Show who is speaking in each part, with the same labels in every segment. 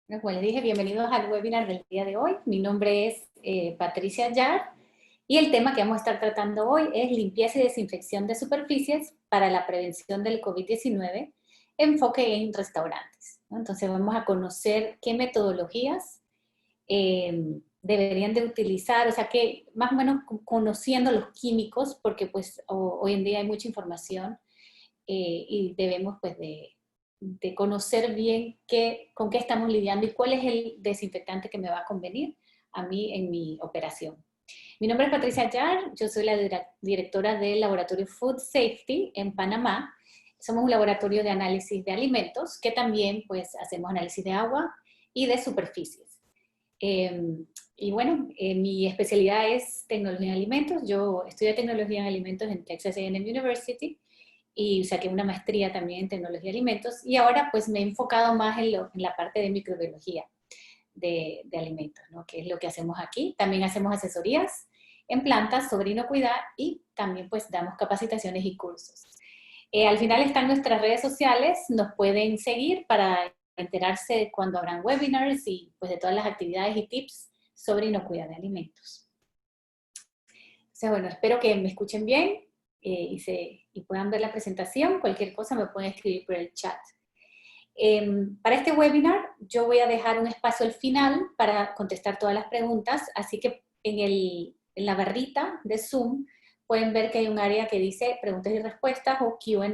Speaker 1: Bueno, como les dije, bienvenidos al webinar del día de hoy. Mi nombre es Patricia Yar y el tema que vamos a estar tratando hoy es limpieza y desinfección de superficies para la prevención del COVID-19, enfoque en restaurantes, ¿no? Entonces vamos a conocer qué metodologías deberían de utilizar, o sea, que más o menos conociendo los químicos, porque pues hoy en día hay mucha información y debemos pues de conocer bien con qué estamos lidiando y cuál es el desinfectante que me va a convenir a mí en mi operación. Mi nombre es Patricia Yar, yo soy la directora del Laboratorio Food Safety en Panamá. Somos un laboratorio de análisis de alimentos que también pues hacemos análisis de agua y de superficies. Y bueno, mi especialidad es tecnología en alimentos. Yo estudié tecnología en alimentos en Texas A&M University y saqué una maestría también en tecnología de alimentos y ahora pues me he enfocado más en la parte de microbiología de alimentos, ¿no? Que es lo que hacemos aquí. También hacemos asesorías en plantas sobre inocuidad y también pues damos capacitaciones y cursos. Al final están nuestras redes sociales, nos pueden seguir para enterarse de cuando habrán webinars y pues de todas las actividades y tips sobre inocuidad de alimentos. Entonces, bueno, espero que me escuchen bien y puedan ver la presentación. Cualquier cosa me pueden escribir por el chat. Para este webinar yo voy a dejar un espacio al final para contestar todas las preguntas, así que en la barrita de Zoom pueden ver que hay un área que dice preguntas y respuestas o Q&A.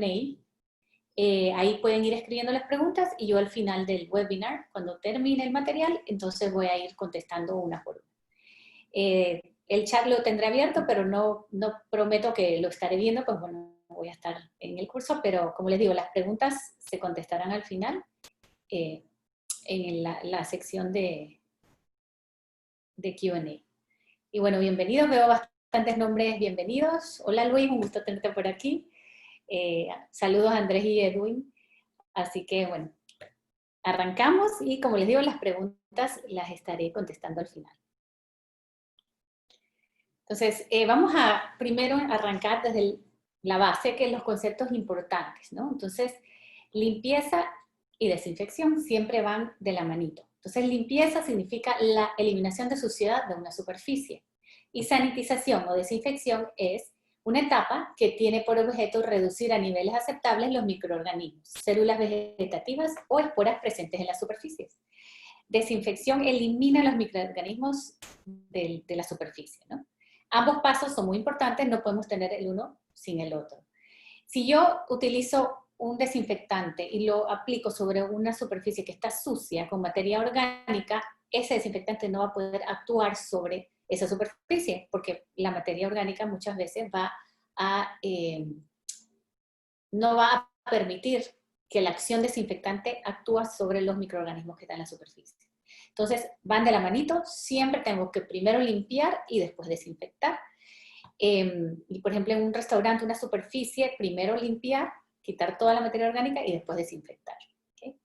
Speaker 1: Ahí pueden ir escribiendo las preguntas y yo al final del webinar, cuando termine el material, entonces voy a ir contestando una por una. El chat lo tendré abierto, pero no prometo que lo estaré viendo, pues bueno, voy a estar en el curso, pero como les digo, las preguntas se contestarán al final en la sección de Q&A. Y bueno, bienvenidos, veo bastantes nombres bienvenidos. Hola Luis, un gusto tenerte por aquí. Saludos a Andrés y Edwin. Así que bueno, arrancamos y como les digo, las preguntas las estaré contestando al final. Entonces, vamos a primero arrancar desde la base, que es los conceptos importantes, ¿no? Entonces, limpieza y desinfección siempre van de la manito. Entonces, limpieza significa la eliminación de suciedad de una superficie. Y sanitización o desinfección es una etapa que tiene por objeto reducir a niveles aceptables los microorganismos, células vegetativas o esporas presentes en las superficies. Desinfección elimina los microorganismos de la superficie, ¿no? Ambos pasos son muy importantes, no podemos tener el uno sin el otro. Si yo utilizo un desinfectante y lo aplico sobre una superficie que está sucia con materia orgánica, ese desinfectante no va a poder actuar sobre esa superficie, porque la materia orgánica muchas veces no va a permitir que la acción desinfectante actúe sobre los microorganismos que están en la superficie. Entonces, van de la manito, siempre tengo que primero limpiar y después desinfectar. Y por ejemplo, en un restaurante, una superficie, primero limpiar, quitar toda la materia orgánica y después desinfectar. ¿Okay?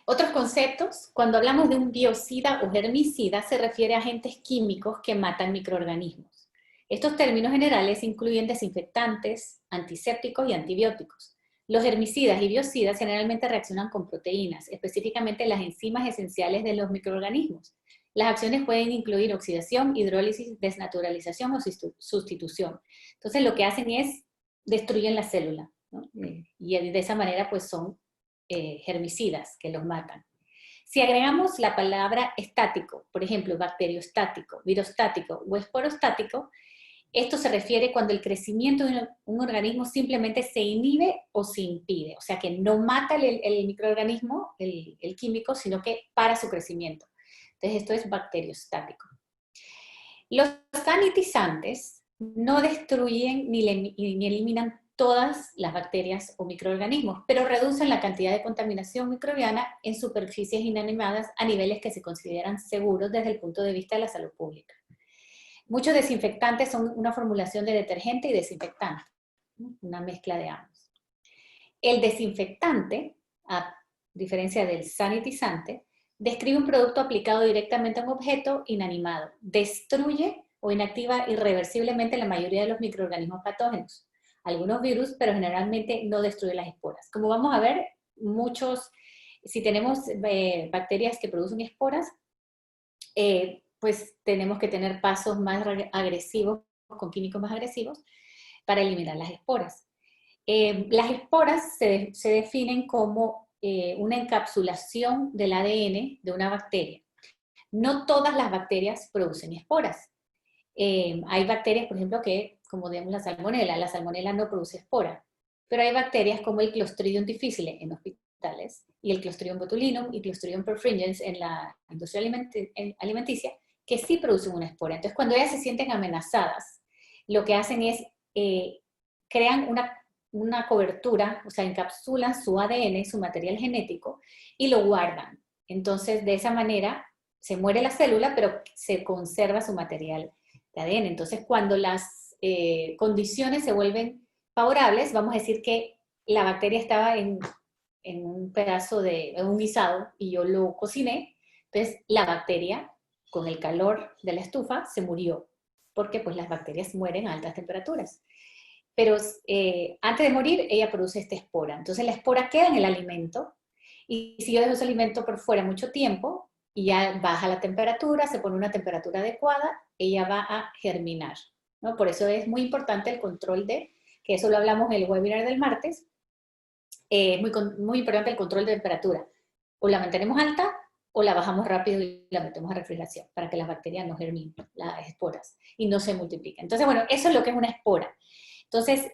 Speaker 1: Otros conceptos, cuando hablamos de un biocida o germicida, se refiere a agentes químicos que matan microorganismos. Estos términos generales incluyen desinfectantes, antisépticos y antibióticos. Los herbicidas y biocidas generalmente reaccionan con proteínas, específicamente las enzimas esenciales de los microorganismos. Las acciones pueden incluir oxidación, hidrólisis, desnaturalización o sustitución. Entonces lo que hacen es destruyen la célula, ¿no? Y de esa manera pues son herbicidas que los matan. Si agregamos la palabra estático, por ejemplo, bacteriostático, virostático o esporostático, esto se refiere cuando el crecimiento de un organismo simplemente se inhibe o se impide, o sea que no mata el microorganismo, el químico, sino que para su crecimiento. Entonces esto es bacteriostático. Los sanitizantes no destruyen ni eliminan todas las bacterias o microorganismos, pero reducen la cantidad de contaminación microbiana en superficies inanimadas a niveles que se consideran seguros desde el punto de vista de la salud pública. Muchos desinfectantes son una formulación de detergente y desinfectante, una mezcla de ambos. El desinfectante, a diferencia del sanitizante, describe un producto aplicado directamente a un objeto inanimado. Destruye o inactiva irreversiblemente la mayoría de los microorganismos patógenos. Algunos virus, pero generalmente no destruye las esporas. Como vamos a ver, muchos Si tenemos bacterias que producen esporas, pues tenemos que tener pasos más agresivos, con químicos más agresivos, para eliminar las esporas. Las esporas se definen como una encapsulación del ADN de una bacteria. No todas las bacterias producen esporas. Hay bacterias, por ejemplo, que, como digamos la salmonela no produce espora, pero hay bacterias como el Clostridium difficile en hospitales y el Clostridium botulinum y Clostridium perfringens en la industria alimenticia, que sí producen una espora. Entonces, cuando ellas se sienten amenazadas, lo que hacen es crean una cobertura, o sea, encapsulan su ADN, su material genético, y lo guardan. Entonces, de esa manera, se muere la célula, pero se conserva su material de ADN. Entonces, cuando las condiciones se vuelven favorables, vamos a decir que la bacteria estaba en un pedazo en un guisado, y yo lo cociné, entonces la bacteria, con el calor de la estufa, se murió, porque pues las bacterias mueren a altas temperaturas. Pero antes de morir, ella produce esta espora. Entonces la espora queda en el alimento, y si yo dejo ese alimento por fuera mucho tiempo, y ya baja la temperatura, se pone una temperatura adecuada, ella va a germinar, ¿no? Por eso es muy importante el control que eso lo hablamos en el webinar del martes, es muy importante el control de temperatura. O la mantenemos alta, o la bajamos rápido y la metemos a refrigeración, para que las bacterias no germinen, las esporas, y no se multipliquen. Entonces, bueno, eso es lo que es una espora. Entonces,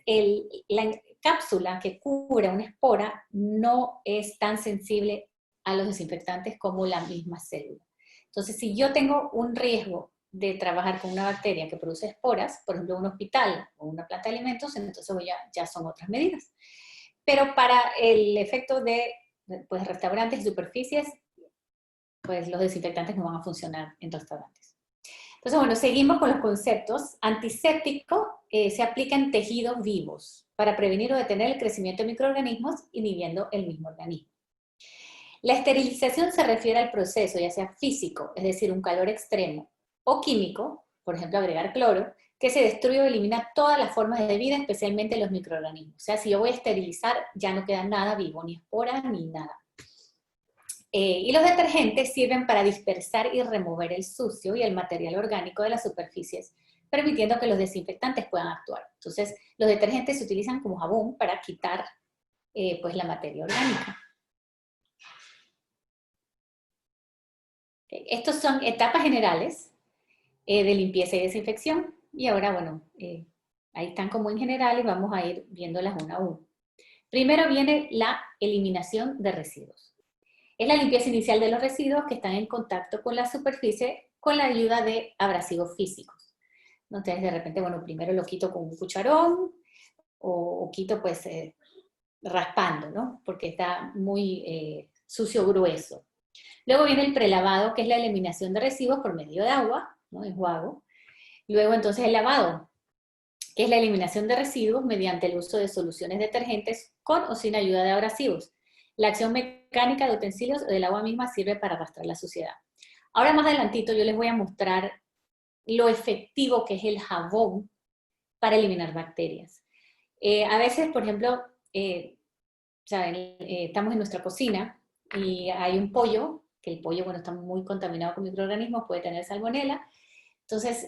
Speaker 1: la cápsula que cubre una espora no es tan sensible a los desinfectantes como la misma célula. Entonces, si yo tengo un riesgo de trabajar con una bacteria que produce esporas, por ejemplo, un hospital o una planta de alimentos, entonces ya son otras medidas. Pero para el efecto de pues, restaurantes y superficies, pues los desinfectantes no van a funcionar en restaurantes. Entonces, bueno, seguimos con los conceptos. Antiséptico se aplica en tejidos vivos para prevenir o detener el crecimiento de microorganismos inhibiendo el mismo organismo. La esterilización se refiere al proceso, ya sea físico, es decir, un calor extremo, o químico, por ejemplo, agregar cloro, que se destruye o elimina todas las formas de vida, especialmente los microorganismos. O sea, si yo voy a esterilizar, ya no queda nada vivo, ni esporas, ni nada. Y los detergentes sirven para dispersar y remover el sucio y el material orgánico de las superficies, permitiendo que los desinfectantes puedan actuar. Entonces, los detergentes se utilizan como jabón para quitar pues, la materia orgánica. Okay. Estos son etapas generales de limpieza y desinfección. Y ahora, bueno, ahí están como en general y vamos a ir viéndolas una a una. Primero viene la eliminación de residuos. Es la limpieza inicial de los residuos que están en contacto con la superficie con la ayuda de abrasivos físicos. Entonces, de repente, bueno, primero lo quito con un cucharón o quito pues raspando, ¿no? Porque está muy sucio, grueso. Luego viene el prelavado, que es la eliminación de residuos por medio de agua, ¿no? Enjuago. Luego entonces el lavado, que es la eliminación de residuos mediante el uso de soluciones detergentes con o sin ayuda de abrasivos. La acción mecánica de utensilios o del agua misma sirve para arrastrar la suciedad. Ahora más adelantito yo les voy a mostrar lo efectivo que es el jabón para eliminar bacterias. A veces, por ejemplo, estamos en nuestra cocina y hay un pollo, que el pollo, bueno, está muy contaminado con microorganismos, puede tener salmonela. Entonces,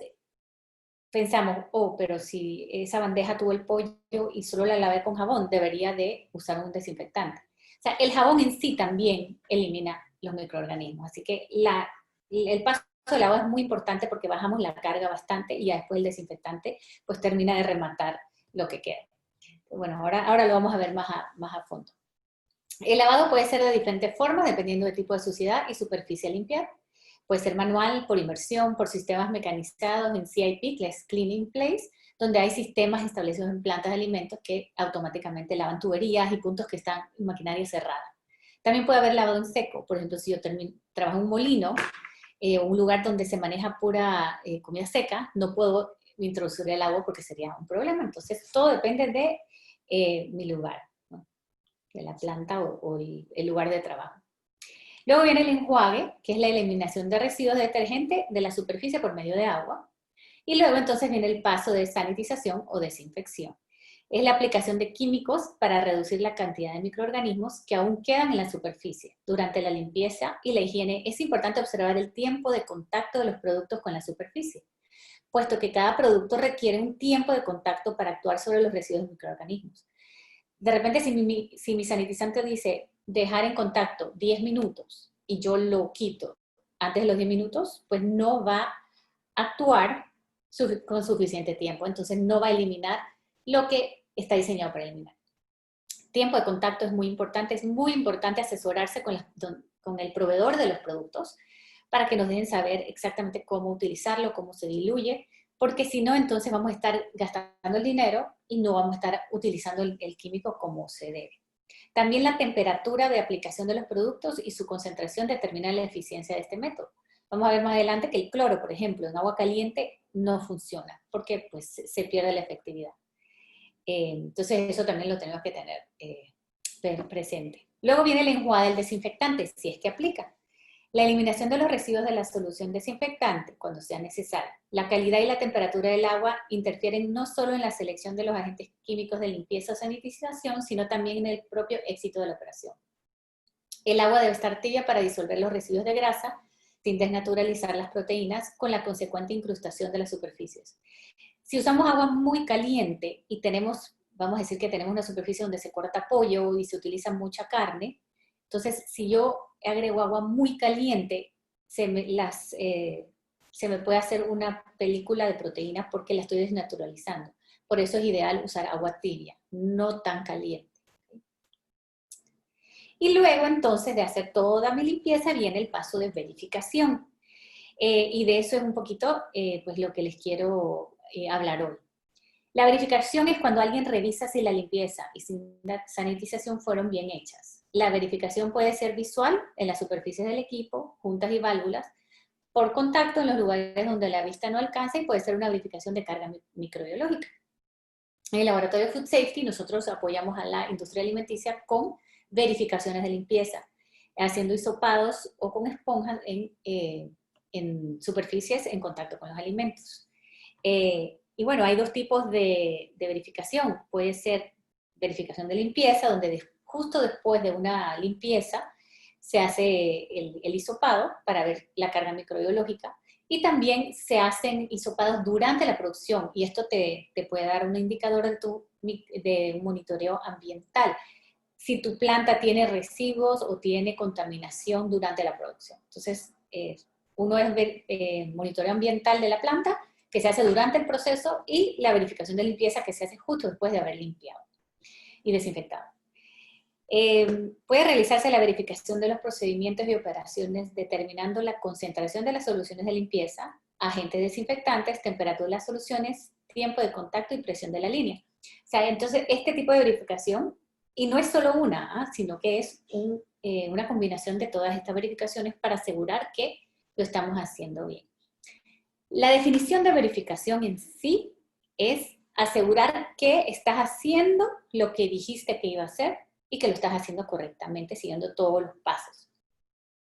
Speaker 1: pensamos, pero si esa bandeja tuvo el pollo y solo la lavé con jabón, debería de usar un desinfectante. O sea, el jabón en sí también elimina los microorganismos. Así que el paso del agua es muy importante porque bajamos la carga bastante y ya después el desinfectante pues termina de rematar lo que queda. Bueno, ahora lo vamos a ver más a fondo. El lavado puede ser de diferentes formas dependiendo del tipo de suciedad y superficie a limpiar. Puede ser manual, por inmersión, por sistemas mecanizados en CIP, que es Clean in Place, donde hay sistemas establecidos en plantas de alimentos que automáticamente lavan tuberías y puntos que están en maquinaria cerrada. También puede haber lavado en seco. Por ejemplo, si yo trabajo en un molino, un lugar donde se maneja pura comida seca, no puedo introducir el agua porque sería un problema. Entonces, todo depende de mi lugar, ¿no? De la planta o el lugar de trabajo. Luego viene el enjuague, que es la eliminación de residuos de detergente de la superficie por medio de agua. Y luego entonces viene el paso de sanitización o desinfección. es la aplicación de químicos para reducir la cantidad de microorganismos que aún quedan en la superficie. Durante la limpieza y la higiene es importante observar el tiempo de contacto de los productos con la superficie, puesto que cada producto requiere un tiempo de contacto para actuar sobre los residuos de microorganismos. De repente, si mi sanitizante dice dejar en contacto 10 minutos y yo lo quito antes de los 10 minutos, pues no va a actuar con suficiente tiempo, entonces no va a eliminar lo que está diseñado para eliminar. Tiempo de contacto es muy importante asesorarse con el proveedor de los productos para que nos dejen saber exactamente cómo utilizarlo, cómo se diluye, porque si no, entonces vamos a estar gastando el dinero y no vamos a estar utilizando el químico como se debe. También la temperatura de aplicación de los productos y su concentración determina la eficiencia de este método. Vamos a ver más adelante que el cloro, por ejemplo, en agua caliente no funciona porque pues, se pierde la efectividad. Entonces eso también lo tenemos que tener presente. Luego viene el enjuague del desinfectante, si es que aplica. La eliminación de los residuos de la solución desinfectante, cuando sea necesario. La calidad y la temperatura del agua interfieren no solo en la selección de los agentes químicos de limpieza o sanitización, sino también en el propio éxito de la operación. El agua debe estar tibia para disolver los residuos de grasa, sin desnaturalizar las proteínas, con la consecuente incrustación de las superficies. Si usamos agua muy caliente y vamos a decir que tenemos una superficie donde se corta pollo y se utiliza mucha carne, entonces si yo agrego agua muy caliente, se me puede hacer una película de proteínas porque la estoy desnaturalizando. Por eso es ideal usar agua tibia, no tan caliente. Y luego entonces de hacer toda mi limpieza viene el paso de verificación. Y de eso es un poquito pues lo que les quiero hablar hoy. La verificación es cuando alguien revisa si la limpieza y la sanitización fueron bien hechas. La verificación puede ser visual en las superficies del equipo, juntas y válvulas, por contacto en los lugares donde la vista no alcanza y puede ser una verificación de carga microbiológica. En el laboratorio de Food Safety nosotros apoyamos a la industria alimenticia con verificaciones de limpieza, haciendo hisopados o con esponjas en superficies en contacto con los alimentos. Y bueno, hay dos tipos de verificación. Puede ser verificación de limpieza, donde justo después de una limpieza se hace el hisopado para ver la carga microbiológica. Y también se hacen hisopados durante la producción, y esto te puede dar un indicador de monitoreo ambiental. Si tu planta tiene residuos o tiene contaminación durante la producción. Entonces, uno es monitoreo ambiental de la planta, que se hace durante el proceso, y la verificación de limpieza que se hace justo después de haber limpiado y desinfectado. Puede realizarse la verificación de los procedimientos y operaciones determinando la concentración de las soluciones de limpieza, agentes desinfectantes, temperatura de las soluciones, tiempo de contacto y presión de la línea. O sea, entonces este tipo de verificación, y no es solo una, sino que es una combinación de todas estas verificaciones para asegurar que lo estamos haciendo bien. La definición de verificación en sí es asegurar que estás haciendo lo que dijiste que iba a hacer y que lo estás haciendo correctamente, siguiendo todos los pasos.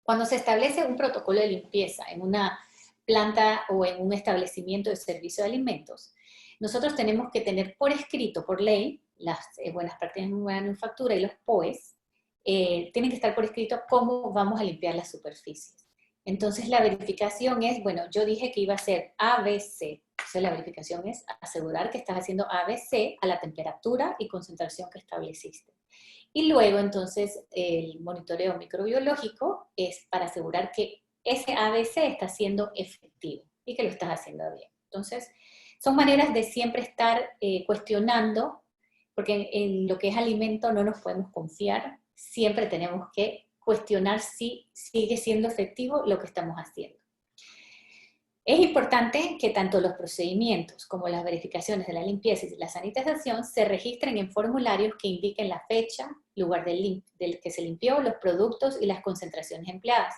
Speaker 1: Cuando se establece un protocolo de limpieza en una planta o en un establecimiento de servicio de alimentos, nosotros tenemos que tener por escrito, por ley, las buenas prácticas de manufactura y los POEs, tienen que estar por escrito cómo vamos a limpiar las superficies. Entonces la verificación es, bueno, yo dije que iba a hacer ABC. Entonces la verificación es asegurar que estás haciendo ABC a la temperatura y concentración que estableciste. Y luego entonces el monitoreo microbiológico es para asegurar que ese ABC está siendo efectivo y que lo estás haciendo bien. Entonces son maneras de siempre estar cuestionando, porque en lo que es alimento no nos podemos confiar, siempre tenemos que cuestionar si sigue siendo efectivo lo que estamos haciendo. Es importante que tanto los procedimientos como las verificaciones de la limpieza y la sanitización se registren en formularios que indiquen la fecha, lugar del que se limpió, los productos y las concentraciones empleadas,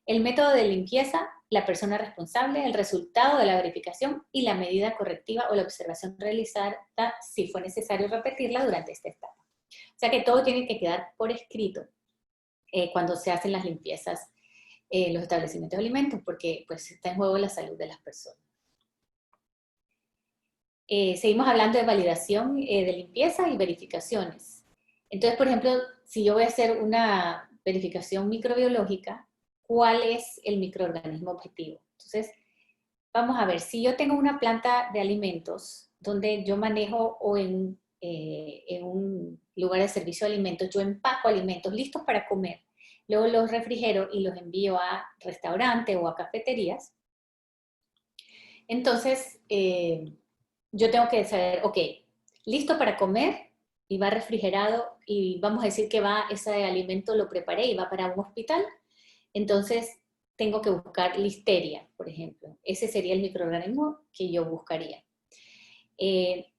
Speaker 1: el método de limpieza, la persona responsable, el resultado de la verificación y la medida correctiva o la observación realizada si fue necesario repetirla durante esta etapa. O sea que todo tiene que quedar por escrito cuando se hacen las limpiezas en los establecimientos de alimentos, porque pues está en juego la salud de las personas. seguimos hablando de validación de limpieza y verificaciones. Entonces, por ejemplo, si yo voy a hacer una verificación microbiológica, ¿cuál es el microorganismo objetivo? Entonces, vamos a ver, si yo tengo una planta de alimentos donde yo manejo o en un lugar de servicio de alimentos, yo empaco alimentos listos para comer, luego los refrigero y los envío a restaurantes o a cafeterías, entonces yo tengo que saber, ok, listo para comer y va refrigerado y vamos a decir que va, ese alimento lo preparé y va para un hospital, entonces tengo que buscar listeria, por ejemplo. Ese sería el microorganismo que yo buscaría. Eh,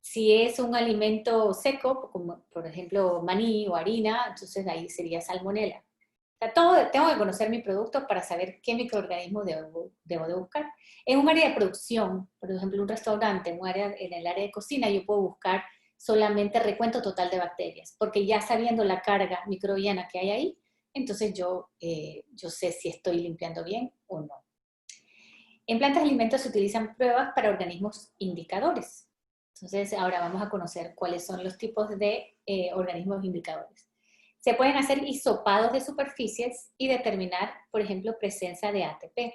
Speaker 1: si es un alimento seco, como por ejemplo maní o harina, entonces ahí sería salmonela. O sea, tengo que conocer mi producto para saber qué microorganismo debo de buscar. En un área de producción, por ejemplo, un restaurante, en el área de cocina, yo puedo buscar solamente recuento total de bacterias, porque ya sabiendo la carga microbiana que hay ahí, entonces yo sé si estoy limpiando bien o no. En plantas de alimentos se utilizan pruebas para organismos indicadores. Entonces, ahora vamos a conocer cuáles son los tipos de organismos indicadores. Se pueden hacer hisopados de superficies y determinar, por ejemplo, presencia de ATP.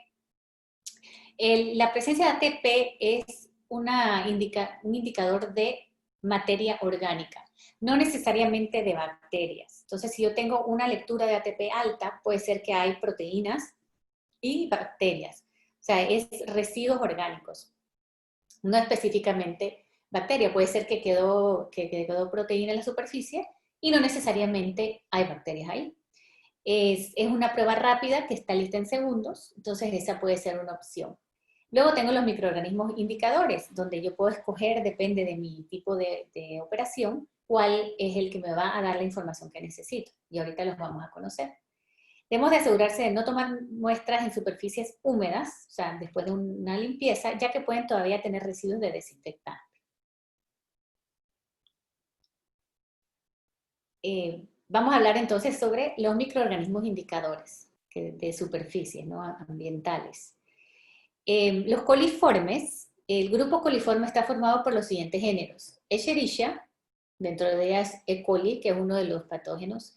Speaker 1: La presencia de ATP es un indicador de materia orgánica, no necesariamente de bacterias. Entonces, si yo tengo una lectura de ATP alta, puede ser que hay proteínas y bacterias. O sea, es residuos orgánicos, no específicamente bacteria. Puede ser que quedó proteína en la superficie y no necesariamente hay bacterias ahí. Es una prueba rápida que está lista en segundos, entonces esa puede ser una opción. Luego tengo los microorganismos indicadores, donde yo puedo escoger, depende de mi tipo de operación, cuál es el que me va a dar la información que necesito. Y ahorita los vamos a conocer. Debemos de asegurarse de no tomar muestras en superficies húmedas, o sea, después de una limpieza, ya que pueden todavía tener residuos de desinfectante. Vamos a hablar entonces sobre los microorganismos indicadores de superficies, ¿no? Ambientales. Los coliformes, el grupo coliforme está formado por los siguientes géneros. Escherichia, dentro de ellas E. coli, que es uno de los patógenos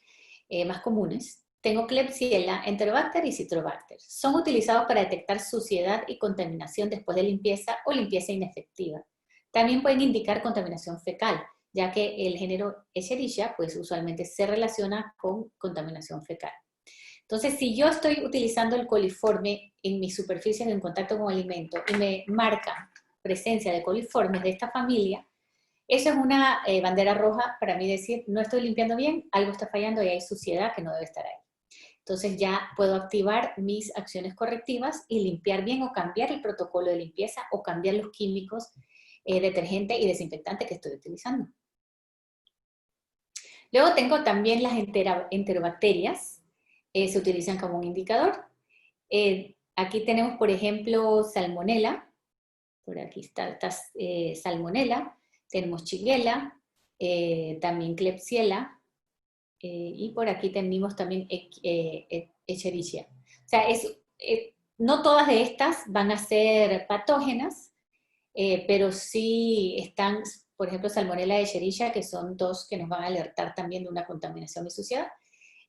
Speaker 1: más comunes. Tengo Klebsiella, Enterobacter y Citrobacter. Son utilizados para detectar suciedad y contaminación después de limpieza o limpieza inefectiva. También pueden indicar contaminación fecal, ya que el género Escherichia pues usualmente se relaciona con contaminación fecal. Entonces, si yo estoy utilizando el coliforme en mis superficies en contacto con alimento y me marca presencia de coliformes de esta familia, eso es una bandera roja para mí decir, no estoy limpiando bien, algo está fallando y hay suciedad que no debe estar ahí. Entonces ya puedo activar mis acciones correctivas y limpiar bien o cambiar el protocolo de limpieza o cambiar los químicos, detergente y desinfectante que estoy utilizando. Luego tengo también las enterobacterias, se utilizan como un indicador. Aquí tenemos, por ejemplo, salmonella, por aquí está salmonella, tenemos shigella, también klebsiella, y por aquí tenemos también Escherichia. O sea, no todas de estas van a ser patógenas, pero sí están, por ejemplo, Salmonella y Escherichia, que son dos que nos van a alertar también de una contaminación y suciedad.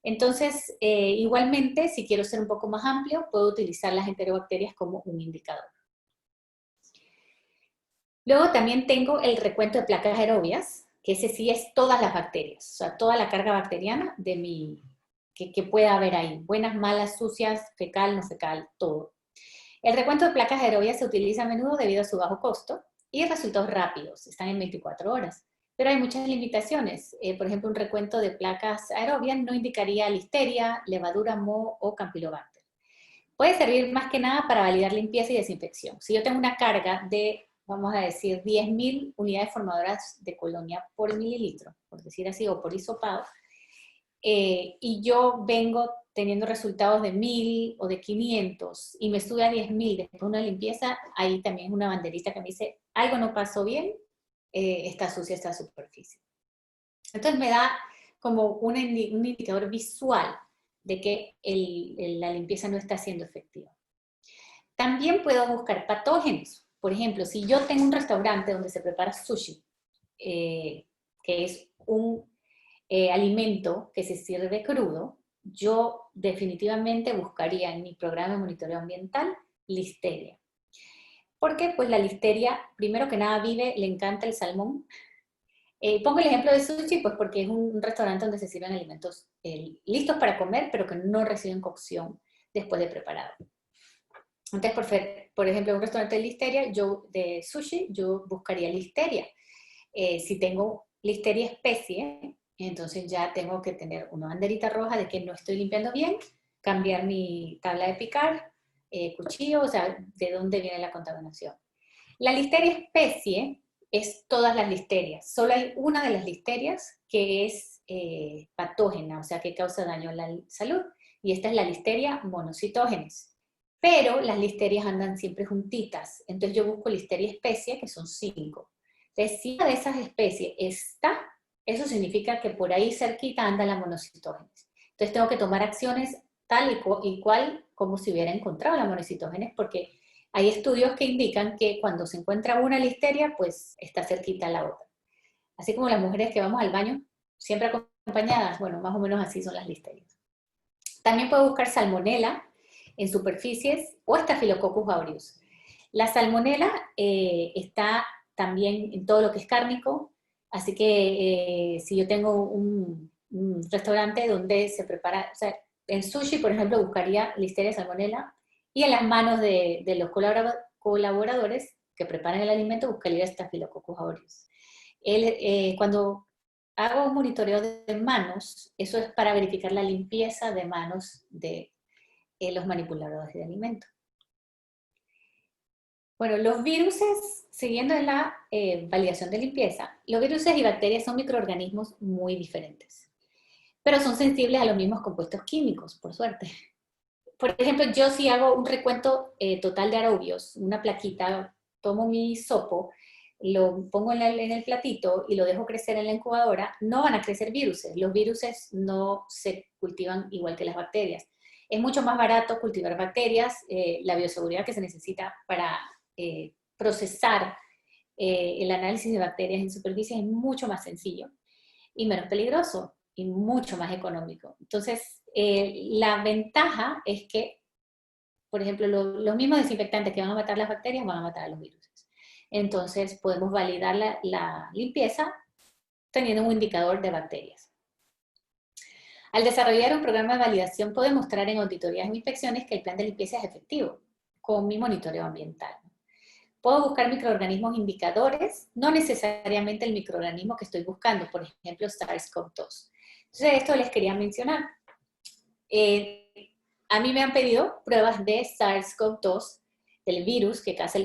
Speaker 1: Entonces, igualmente, si quiero ser un poco más amplio, puedo utilizar las enterobacterias como un indicador. Luego también tengo el recuento de placas aerobias, que ese sí es todas las bacterias, o sea, toda la carga bacteriana que pueda haber ahí, buenas, malas, sucias, fecal, no fecal, todo. El recuento de placas aerobias se utiliza a menudo debido a su bajo costo y resultados rápidos, están en 24 horas. Pero hay muchas limitaciones. Por ejemplo, un recuento de placas aerobias no indicaría listeria, levadura, moho o campylobacter. Puede servir más que nada para validar limpieza y desinfección. Si yo tengo una carga de, vamos a decir, 10.000 unidades formadoras de colonia por mililitro, por decir así, o por hisopado, y yo vengo teniendo resultados de 1.000 o de 500 y me sube a 10.000 después de una limpieza, ahí también es una banderita que me dice, algo no pasó bien, está sucia esta superficie. Entonces me da como un indicador visual de que la limpieza no está siendo efectiva. También puedo buscar patógenos, por ejemplo, si yo tengo un restaurante donde se prepara sushi, que es un alimento que se sirve crudo, yo definitivamente buscaría en mi programa de monitoreo ambiental listeria. Porque pues la listeria, primero que nada, le encanta el salmón. Pongo el ejemplo de sushi, pues porque es un restaurante donde se sirven alimentos listos para comer, pero que no reciben cocción después de preparado. Entonces, por ejemplo, un restaurante de listeria, de sushi, yo buscaría listeria. Si tengo listeria especie, entonces ya tengo que tener una banderita roja de que no estoy limpiando bien, cambiar mi tabla de picar, cuchillo, o sea, de dónde viene la contaminación. La listeria especie es todas las listerias. Solo hay una de las listerias que es patógena, o sea, que causa daño a la salud. Y esta es la listeria monocitógenes. Pero las listerias andan siempre juntitas. Entonces yo busco listeria especie, que son 5. Entonces, si una de esas especies está, eso significa que por ahí cerquita anda la monocitógenes. Entonces tengo que tomar acciones tal y cual como si hubiera encontrado la monocitógenes, porque hay estudios que indican que cuando se encuentra una listeria, pues está cerquita la otra. Así como las mujeres que vamos al baño, siempre acompañadas, bueno, más o menos así son las listerias. También puedo buscar salmonela en superficies o Staphylococcus aureus. La salmonela está también en todo lo que es cárnico, así que si yo tengo un restaurante donde se prepara, o sea, en sushi, por ejemplo, buscaría listeria salmonella, y en las manos de los colaboradores que preparan el alimento buscaría Staphylococcus aureus. Cuando hago un monitoreo de manos, eso es para verificar la limpieza de manos de los manipuladores de alimentos. Bueno, los virus, siguiendo en la validación de limpieza, los virus y bacterias son microorganismos muy diferentes, pero son sensibles a los mismos compuestos químicos, por suerte. Por ejemplo, yo si hago un recuento total de aerobios, una plaquita, tomo mi hisopo, lo pongo en el platito y lo dejo crecer en la incubadora, no van a crecer viruses. Los viruses no se cultivan igual que las bacterias. Es mucho más barato cultivar bacterias, la bioseguridad que se necesita para procesar el análisis de bacterias en superficie es mucho más sencillo y menos peligroso y mucho más económico. Entonces, la ventaja es que, por ejemplo, los mismos desinfectantes que van a matar las bacterias van a matar a los virus. Entonces, podemos validar la limpieza teniendo un indicador de bacterias. Al desarrollar un programa de validación, puedo mostrar en auditorías e inspecciones que el plan de limpieza es efectivo con mi monitoreo ambiental. Puedo buscar microorganismos indicadores, no necesariamente el microorganismo que estoy buscando, por ejemplo, SARS-CoV-2. Entonces, esto les quería mencionar. A mí me han pedido pruebas de SARS-CoV-2, del virus que causa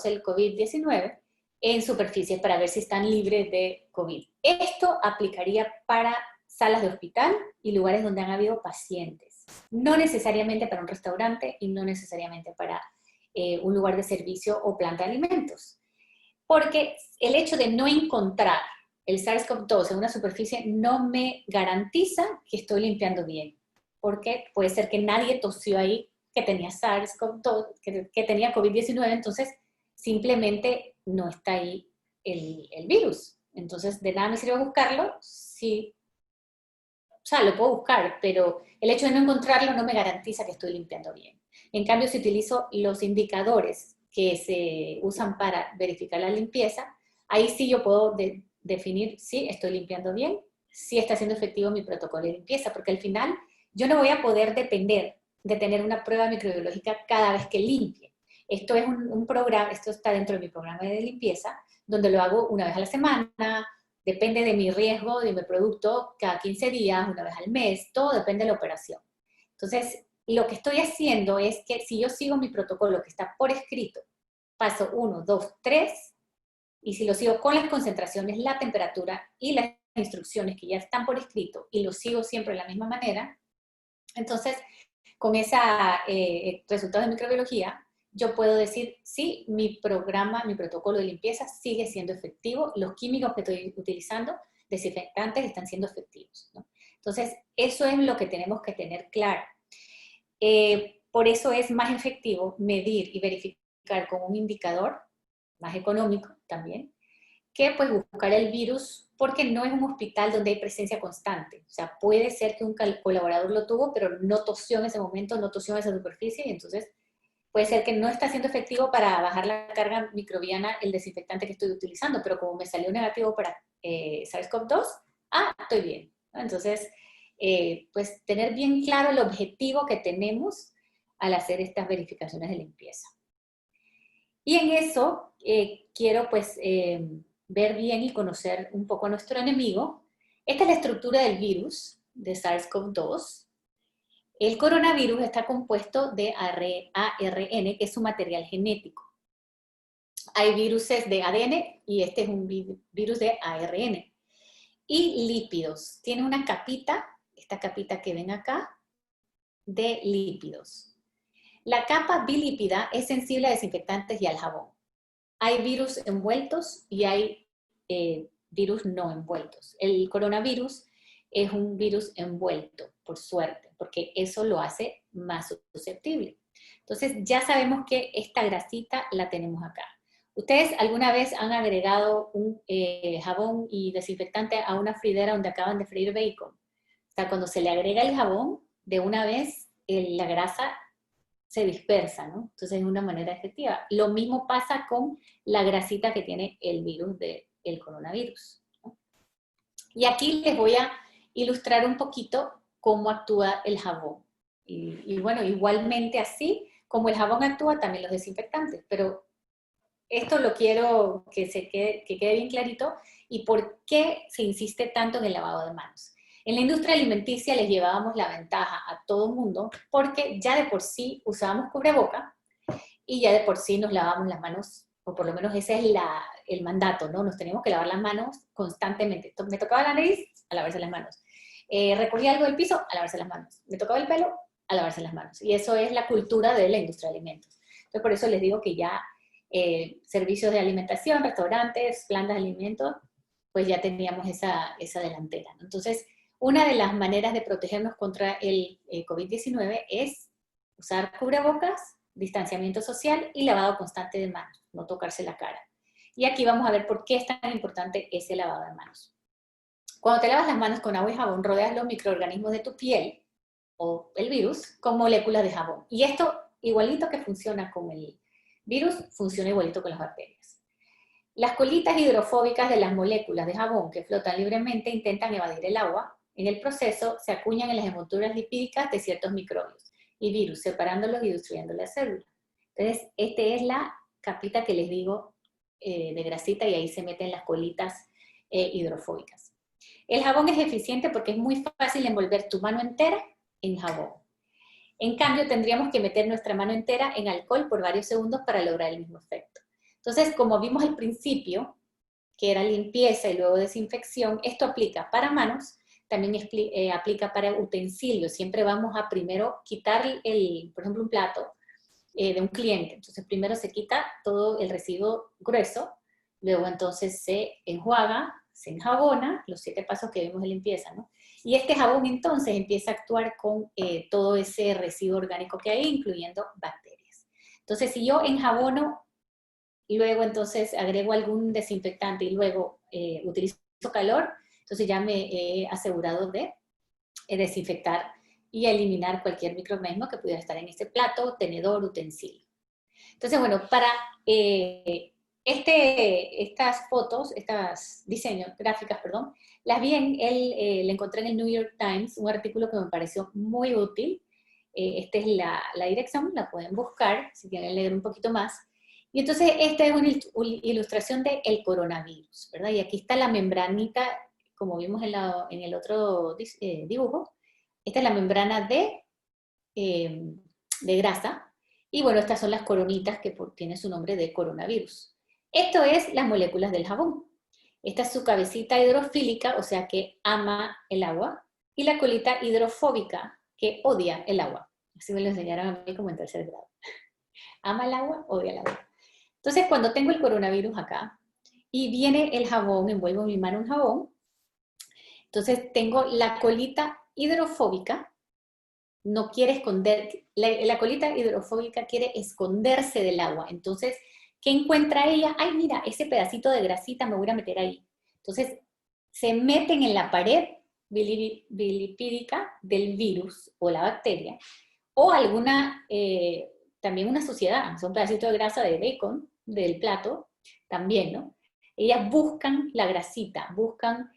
Speaker 1: el COVID-19, en superficies para ver si están libres de COVID. Esto aplicaría para salas de hospital y lugares donde han habido pacientes. No necesariamente para un restaurante y no necesariamente para un lugar de servicio o planta de alimentos. Porque el hecho de no encontrar el SARS-CoV-2 en una superficie no me garantiza que estoy limpiando bien. Porque puede ser que nadie tosió ahí que tenía SARS-CoV-2, que tenía COVID-19, entonces simplemente no está ahí el virus. Entonces, de nada me sirve buscarlo si, o sea, lo puedo buscar, pero el hecho de no encontrarlo no me garantiza que estoy limpiando bien. En cambio, si utilizo los indicadores que se usan para verificar la limpieza, ahí sí yo puedo definir si estoy limpiando bien, si está siendo efectivo mi protocolo de limpieza, porque al final yo no voy a poder depender de tener una prueba microbiológica cada vez que limpie. Esto es un programa, esto está dentro de mi programa de limpieza, donde lo hago una vez a la semana, depende de mi riesgo, de mi producto, cada 15 días, una vez al mes, todo depende de la operación. Entonces, lo que estoy haciendo es que si yo sigo mi protocolo que está por escrito, paso 1, 2, 3, y si lo sigo con las concentraciones, la temperatura y las instrucciones que ya están por escrito, y lo sigo siempre de la misma manera, entonces, con ese resultado de microbiología, yo puedo decir, sí, mi programa, mi protocolo de limpieza sigue siendo efectivo, los químicos que estoy utilizando, desinfectantes, están siendo efectivos, ¿no? Entonces, eso es lo que tenemos que tener claro. Por eso es más efectivo medir y verificar con un indicador más económico también, que pues buscar el virus, porque no es un hospital donde hay presencia constante. O sea, puede ser que un colaborador lo tuvo, pero no tosió en ese momento, no tosió en esa superficie, y entonces puede ser que no está siendo efectivo para bajar la carga microbiana el desinfectante que estoy utilizando, pero como me salió negativo para SARS-CoV-2, estoy bien, ¿no? Entonces, pues tener bien claro el objetivo que tenemos al hacer estas verificaciones de limpieza. Y en eso quiero pues ver bien y conocer un poco a nuestro enemigo. Esta es la estructura del virus de SARS-CoV-2. El coronavirus está compuesto de ARN, que es su material genético. Hay virus de ADN y este es un virus de ARN. Y lípidos. Tiene una capita, esta capita que ven acá, de lípidos. La capa bilípida es sensible a desinfectantes y al jabón. Hay virus envueltos y hay virus no envueltos. El coronavirus es un virus envuelto, por suerte, porque eso lo hace más susceptible. Entonces ya sabemos que esta grasita la tenemos acá. ¿Ustedes alguna vez han agregado un jabón y desinfectante a una fridera donde acaban de freír bacon? O sea, cuando se le agrega el jabón, de una vez la grasa se dispersa, ¿no? Entonces es una manera efectiva. Lo mismo pasa con la grasita que tiene el virus del coronavirus, ¿no? Y aquí les voy a ilustrar un poquito cómo actúa el jabón. Y bueno, igualmente así como el jabón actúa, también los desinfectantes, pero esto lo quiero que quede bien clarito y por qué se insiste tanto en el lavado de manos. En la industria alimenticia les llevábamos la ventaja a todo el mundo porque ya de por sí usábamos cubreboca y ya de por sí nos lavábamos las manos, o por lo menos ese es el mandato, ¿no? Nos teníamos que lavar las manos constantemente. Me tocaba la nariz, a lavarse las manos. Recogía algo del piso, a lavarse las manos. Me tocaba el pelo, a lavarse las manos. Y eso es la cultura de la industria de alimentos. Entonces por eso les digo que ya servicios de alimentación, restaurantes, plantas de alimentos, pues ya teníamos esa delantera, ¿no? Entonces, una de las maneras de protegernos contra el COVID-19 es usar cubrebocas, distanciamiento social y lavado constante de manos, no tocarse la cara. Y aquí vamos a ver por qué es tan importante ese lavado de manos. Cuando te lavas las manos con agua y jabón, rodeas los microorganismos de tu piel, o el virus, con moléculas de jabón. Y esto, igualito que funciona con el virus, funciona igualito con las bacterias. Las colitas hidrofóbicas de las moléculas de jabón que flotan libremente intentan evadir el agua. En el proceso se acuñan en las envolturas lipídicas de ciertos microbios y virus, separándolos y destruyendo la célula. Entonces, esta es la capita que les digo de grasita y ahí se meten las colitas hidrofóbicas. El jabón es eficiente porque es muy fácil envolver tu mano entera en jabón. En cambio, tendríamos que meter nuestra mano entera en alcohol por varios segundos para lograr el mismo efecto. Entonces, como vimos al principio, que era limpieza y luego desinfección, esto aplica para manos, también aplica para utensilios. Siempre vamos a primero quitar, por ejemplo, un plato de un cliente. Entonces, primero se quita todo el residuo grueso, luego entonces se enjuaga, se enjabona, los 7 pasos que vimos de limpieza, ¿no? Y este jabón entonces empieza a actuar con todo ese residuo orgánico que hay, incluyendo bacterias. Entonces, si yo enjabono y luego entonces agrego algún desinfectante y luego utilizo calor, entonces ya me he asegurado de desinfectar y eliminar cualquier microorganismo que pudiera estar en este plato, tenedor, utensilio. Entonces, bueno, para estas fotos, estas gráficas, perdón, las vi le encontré en el New York Times, un artículo que me pareció muy útil. Esta es la dirección, la pueden buscar si quieren leer un poquito más. Y entonces esta es una ilustración del coronavirus, ¿verdad? Y aquí está la membranita, como vimos en el otro dibujo. Esta es la membrana de grasa. Y bueno, estas son las coronitas que tienen su nombre de coronavirus. Esto es las moléculas del jabón. Esta es su cabecita hidrofílica, o sea que ama el agua, y la colita hidrofóbica, que odia el agua. Así me lo enseñaron a mí como en 3er grado. Ama el agua, odia el agua. Entonces, cuando tengo el coronavirus acá, y viene el jabón, envuelvo mi mano en jabón, entonces tengo la colita hidrofóbica, no quiere esconder, la colita hidrofóbica quiere esconderse del agua. Entonces, ¿qué encuentra ella? Ay, mira, ese pedacito de grasita me voy a meter ahí. Entonces, se meten en la pared bilipídica del virus o la bacteria, o alguna, también una suciedad, son pedacitos de grasa de bacon del plato, también, ¿no? Ellas buscan la grasita, buscan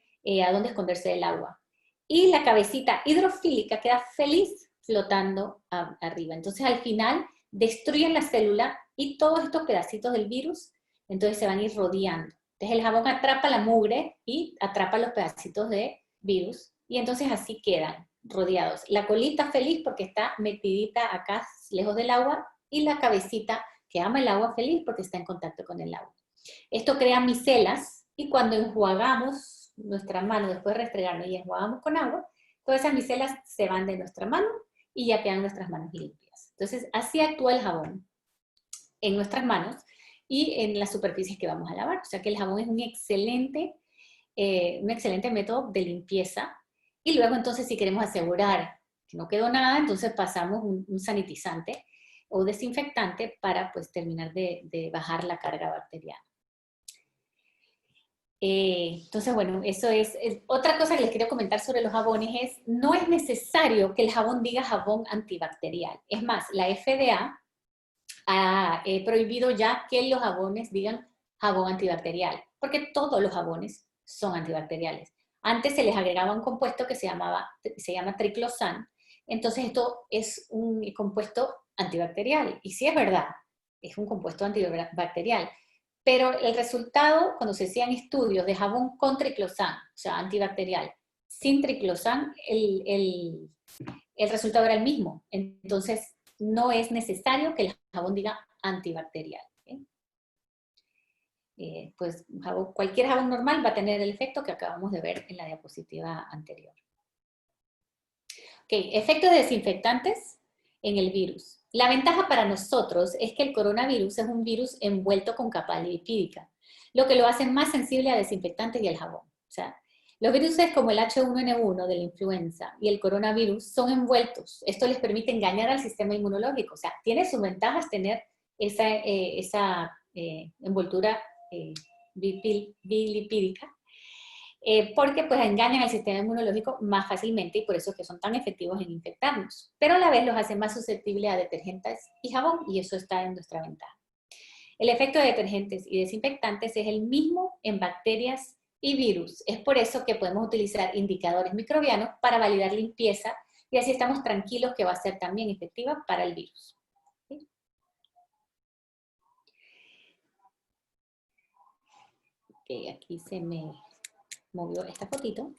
Speaker 1: a dónde esconderse del agua. Y la cabecita hidrofílica queda feliz flotando arriba. Entonces, al final, destruyen la célula y todos estos pedacitos del virus, entonces se van a ir rodeando. Entonces, el jabón atrapa la mugre y atrapa los pedacitos de virus, y entonces así quedan rodeados. La colita feliz porque está metidita acá, lejos del agua, y la cabecita que ama el agua feliz porque está en contacto con el agua. Esto crea micelas, y cuando enjuagamos nuestra mano, después de restregarnos y enjuagamos con agua, todas esas micelas se van de nuestra mano y ya quedan nuestras manos limpias. Entonces, así actúa el jabón en nuestras manos y en las superficies que vamos a lavar. O sea que el jabón es un excelente método de limpieza. Y luego entonces, si queremos asegurar que no quedó nada, entonces pasamos un sanitizante o desinfectante para pues terminar de bajar la carga bacteriana. Entonces, bueno, eso es otra cosa que les quiero comentar sobre los jabones es, no es necesario que el jabón diga jabón antibacterial. Es más, la FDA ha prohibido ya que los jabones digan jabón antibacterial, porque todos los jabones son antibacteriales. Antes se les agregaba un compuesto que se llama triclosan, entonces esto es un compuesto antibacterial, y sí es verdad, es un compuesto antibacterial, pero el resultado, cuando se hacían estudios de jabón con triclosan, o sea, antibacterial, sin triclosan, el resultado era el mismo. Entonces, no es necesario que el jabón diga antibacterial. Pues cualquier jabón normal va a tener el efecto que acabamos de ver en la diapositiva anterior. Ok, efectos de desinfectantes en el virus. La ventaja para nosotros es que el coronavirus es un virus envuelto con capa lipídica, lo que lo hace más sensible a desinfectantes y al jabón. O sea, los virus como el H1N1 de la influenza y el coronavirus son envueltos. Esto les permite engañar al sistema inmunológico. O sea, tiene sus ventajas tener esa envoltura bilipídica, porque pues engañan al sistema inmunológico más fácilmente y por eso es que son tan efectivos en infectarnos. Pero a la vez los hacen más susceptibles a detergentes y jabón, y eso está en nuestra ventaja. El efecto de detergentes y desinfectantes es el mismo en bacterias y virus. Es por eso que podemos utilizar indicadores microbianos para validar limpieza, y así estamos tranquilos que va a ser también efectiva para el virus. ¿Sí? Ok, aquí se me movió esta fotito.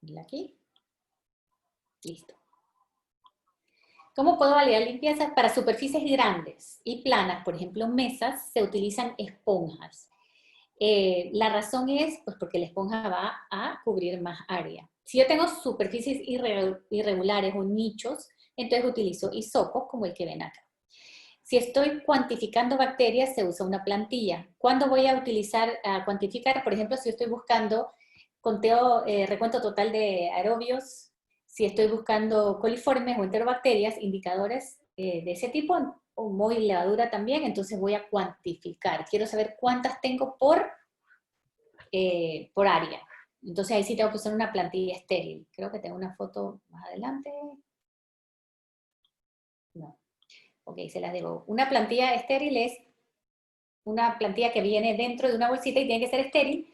Speaker 1: Mira aquí. Listo. ¿Cómo puedo validar limpieza? Para superficies grandes y planas, por ejemplo mesas, se utilizan esponjas. La razón es pues porque la esponja va a cubrir más área. Si yo tengo superficies irregulares o nichos, entonces utilizo hisopos como el que ven acá. Si estoy cuantificando bacterias, se usa una plantilla. ¿Cuándo voy a utilizar, a cuantificar? Por ejemplo, si estoy buscando recuento total de aerobios, si estoy buscando coliformes o enterobacterias, indicadores de ese tipo, o muy levadura también, entonces voy a cuantificar. Quiero saber cuántas tengo por área. Entonces ahí sí tengo que usar una plantilla estéril. Creo que tengo una foto más adelante. No. Ok, se las debo. Una plantilla estéril es una plantilla que viene dentro de una bolsita y tiene que ser estéril,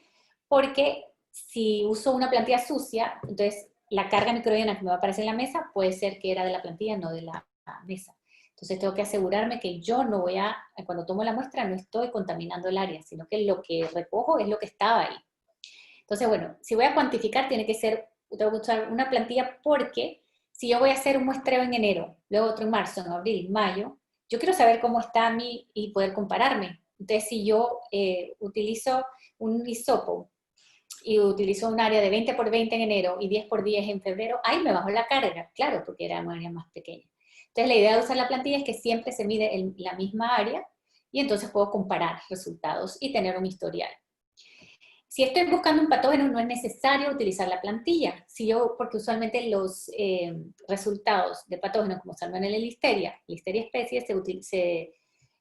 Speaker 1: porque si uso una plantilla sucia, entonces la carga microbiana que me va a aparecer en la mesa puede ser que era de la plantilla, no de la mesa. Entonces tengo que asegurarme que yo no voy a, cuando tomo la muestra, no estoy contaminando el área, sino que lo que recojo es lo que estaba ahí. Entonces, bueno, si voy a cuantificar, tengo que usar una plantilla, porque si yo voy a hacer un muestreo en enero, luego otro en marzo, en abril, mayo, yo quiero saber cómo está y poder compararme. Entonces, si yo utilizo un hisopo y utilizo un área de 20 por 20 en enero y 10 por 10 en febrero, ahí me bajó la carga, claro, porque era una área más pequeña. Entonces, la idea de usar la plantilla es que siempre se mide en la misma área, y entonces puedo comparar resultados y tener un historial. Si estoy buscando un patógeno, no es necesario utilizar la plantilla, porque usualmente los resultados de patógenos como Salmonella y Listeria especies,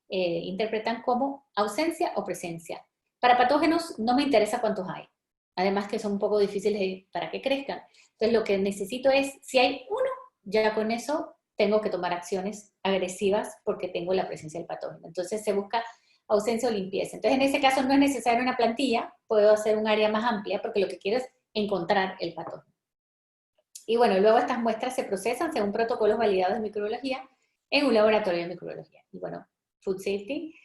Speaker 1: interpretan como ausencia o presencia. Para patógenos no me interesa cuántos hay, además que son un poco difíciles para que crezcan. Entonces lo que necesito es, si hay uno, ya con eso tengo que tomar acciones agresivas porque tengo la presencia del patógeno. Entonces se busca ausencia o limpieza. Entonces en ese caso no es necesario una plantilla, puedo hacer un área más amplia porque lo que quiero es encontrar el patógeno. Y bueno, luego estas muestras se procesan según protocolos validados de microbiología en un laboratorio de microbiología. Y bueno, Food Safety,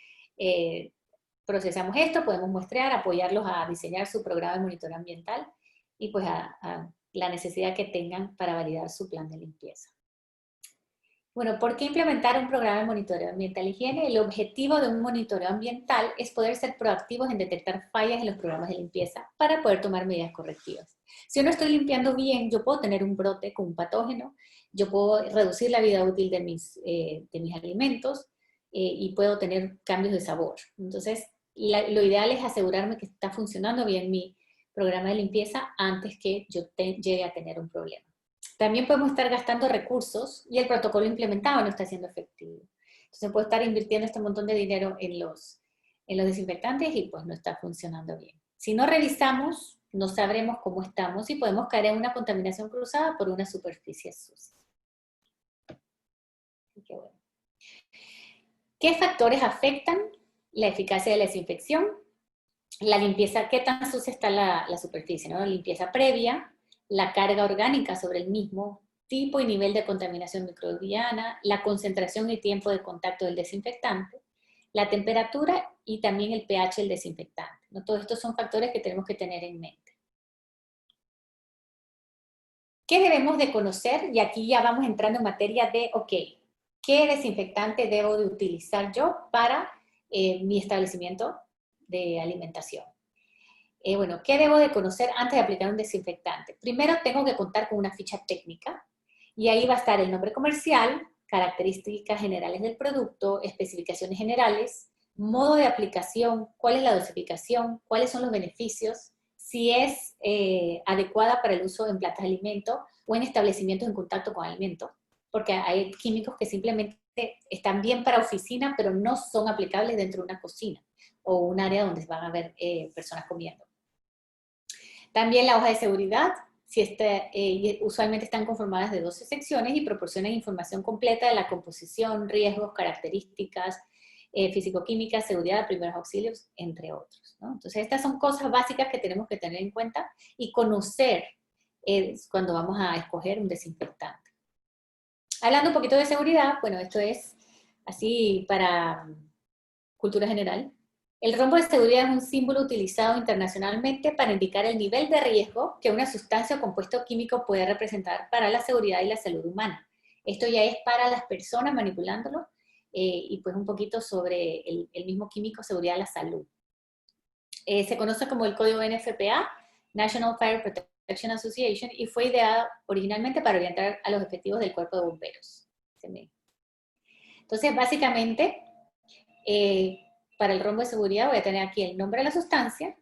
Speaker 1: procesamos esto, podemos muestrear, apoyarlos a diseñar su programa de monitoreo ambiental y pues a la necesidad que tengan para validar su plan de limpieza. Bueno, ¿por qué implementar un programa de monitoreo ambiental e higiene? El objetivo de un monitoreo ambiental es poder ser proactivos en detectar fallas en los programas de limpieza para poder tomar medidas correctivas. Si yo no estoy limpiando bien, yo puedo tener un brote con un patógeno, yo puedo reducir la vida útil de mis alimentos y puedo tener cambios de sabor. Entonces, lo ideal es asegurarme que está funcionando bien mi programa de limpieza antes que yo llegue a tener un problema. También podemos estar gastando recursos y el protocolo implementado no está siendo efectivo. Entonces puedo estar invirtiendo este montón de dinero en los desinfectantes y pues no está funcionando bien. Si no revisamos, no sabremos cómo estamos y podemos caer en una contaminación cruzada por una superficie sucia. Bueno. ¿Qué factores afectan la eficacia de la desinfección? La limpieza, ¿qué tan sucia está la superficie? ¿No? La limpieza previa, la carga orgánica sobre el mismo, tipo y nivel de contaminación microbiana, la concentración y tiempo de contacto del desinfectante, la temperatura y también el pH del desinfectante. ¿No? Todos estos son factores que tenemos que tener en mente. ¿Qué debemos de conocer? Y aquí ya vamos entrando en materia de, ok, ¿qué desinfectante debo de utilizar yo para mi establecimiento de alimentación? Bueno, ¿qué debo de conocer antes de aplicar un desinfectante? Primero tengo que contar con una ficha técnica y ahí va a estar el nombre comercial, características generales del producto, especificaciones generales, modo de aplicación, cuál es la dosificación, cuáles son los beneficios, si es adecuada para el uso en plantas de alimento o en establecimientos en contacto con alimento, porque hay químicos que simplemente están bien para oficina, pero no son aplicables dentro de una cocina o un área donde van a haber personas comiendo. También la hoja de seguridad, usualmente están conformadas de 12 secciones y proporcionan información completa de la composición, riesgos, características, físico-química, seguridad, primeros auxilios, entre otros, ¿no? Entonces, estas son cosas básicas que tenemos que tener en cuenta y conocer cuando vamos a escoger un desinfectante. Hablando un poquito de seguridad, bueno, esto es así para cultura general. El rombo de seguridad es un símbolo utilizado internacionalmente para indicar el nivel de riesgo que una sustancia o compuesto químico puede representar para la seguridad y la salud humana. Esto ya es para las personas manipulándolo y pues un poquito sobre el mismo químico, seguridad de la salud. Se conoce como el código NFPA, National Fire Protection Association, y fue ideado originalmente para orientar a los efectivos del cuerpo de bomberos. Entonces, básicamente, para el rombo de seguridad voy a tener aquí el nombre de la sustancia.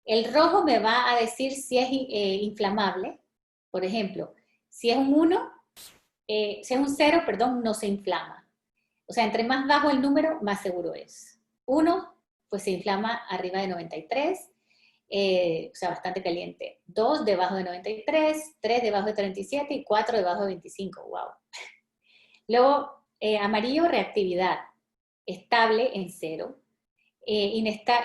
Speaker 1: El rojo me va a decir si es inflamable. Por ejemplo, si es un 1, si es un 0, perdón, no se inflama. O sea, entre más bajo el número, más seguro es. 1, pues se inflama arriba de 93, o sea, bastante caliente. 2, debajo de 93, 3, debajo de 37 y 4, debajo de 25. ¡Wow! Luego, amarillo, reactividad. Estable en 0.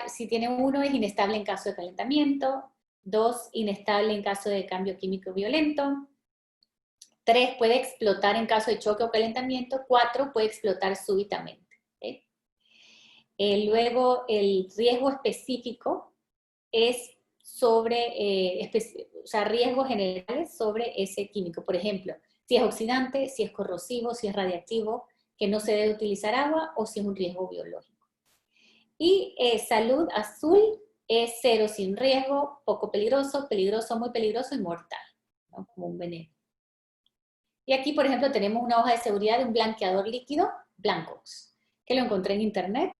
Speaker 1: Si tiene 1 es inestable en caso de calentamiento, 2 inestable en caso de cambio químico violento, 3 puede explotar en caso de choque o calentamiento, 4 puede explotar súbitamente. ¿Okay? Luego el riesgo específico es sobre, o sea, riesgos generales sobre ese químico. Por ejemplo, si es oxidante, si es corrosivo, si es radiactivo, que no se debe utilizar agua o si es un riesgo biológico. Y salud azul es 0 sin riesgo, poco peligroso, peligroso, muy peligroso y mortal, ¿no? Como un veneno. Y aquí, por ejemplo, tenemos una hoja de seguridad de un blanqueador líquido, Blancox, que lo encontré en internet.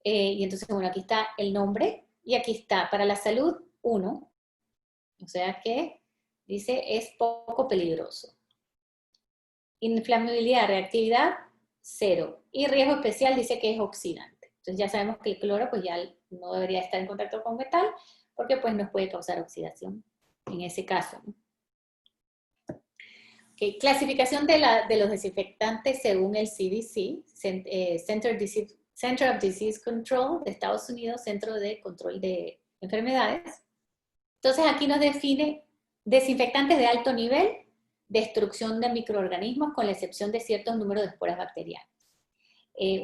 Speaker 1: Y entonces, bueno, aquí está el nombre y aquí está para la salud 1, o sea que dice es poco peligroso. Inflamabilidad, reactividad 0. Y riesgo especial dice que es oxidante. Entonces ya sabemos que el cloro pues ya no debería estar en contacto con metal porque pues nos puede causar oxidación en ese caso, ¿no? Okay. Clasificación de los desinfectantes según el CDC, Center of Disease Control de Estados Unidos, Centro de Control de Enfermedades. Entonces aquí nos define desinfectantes de alto nivel, destrucción de microorganismos con la excepción de ciertos números de esporas bacterianas.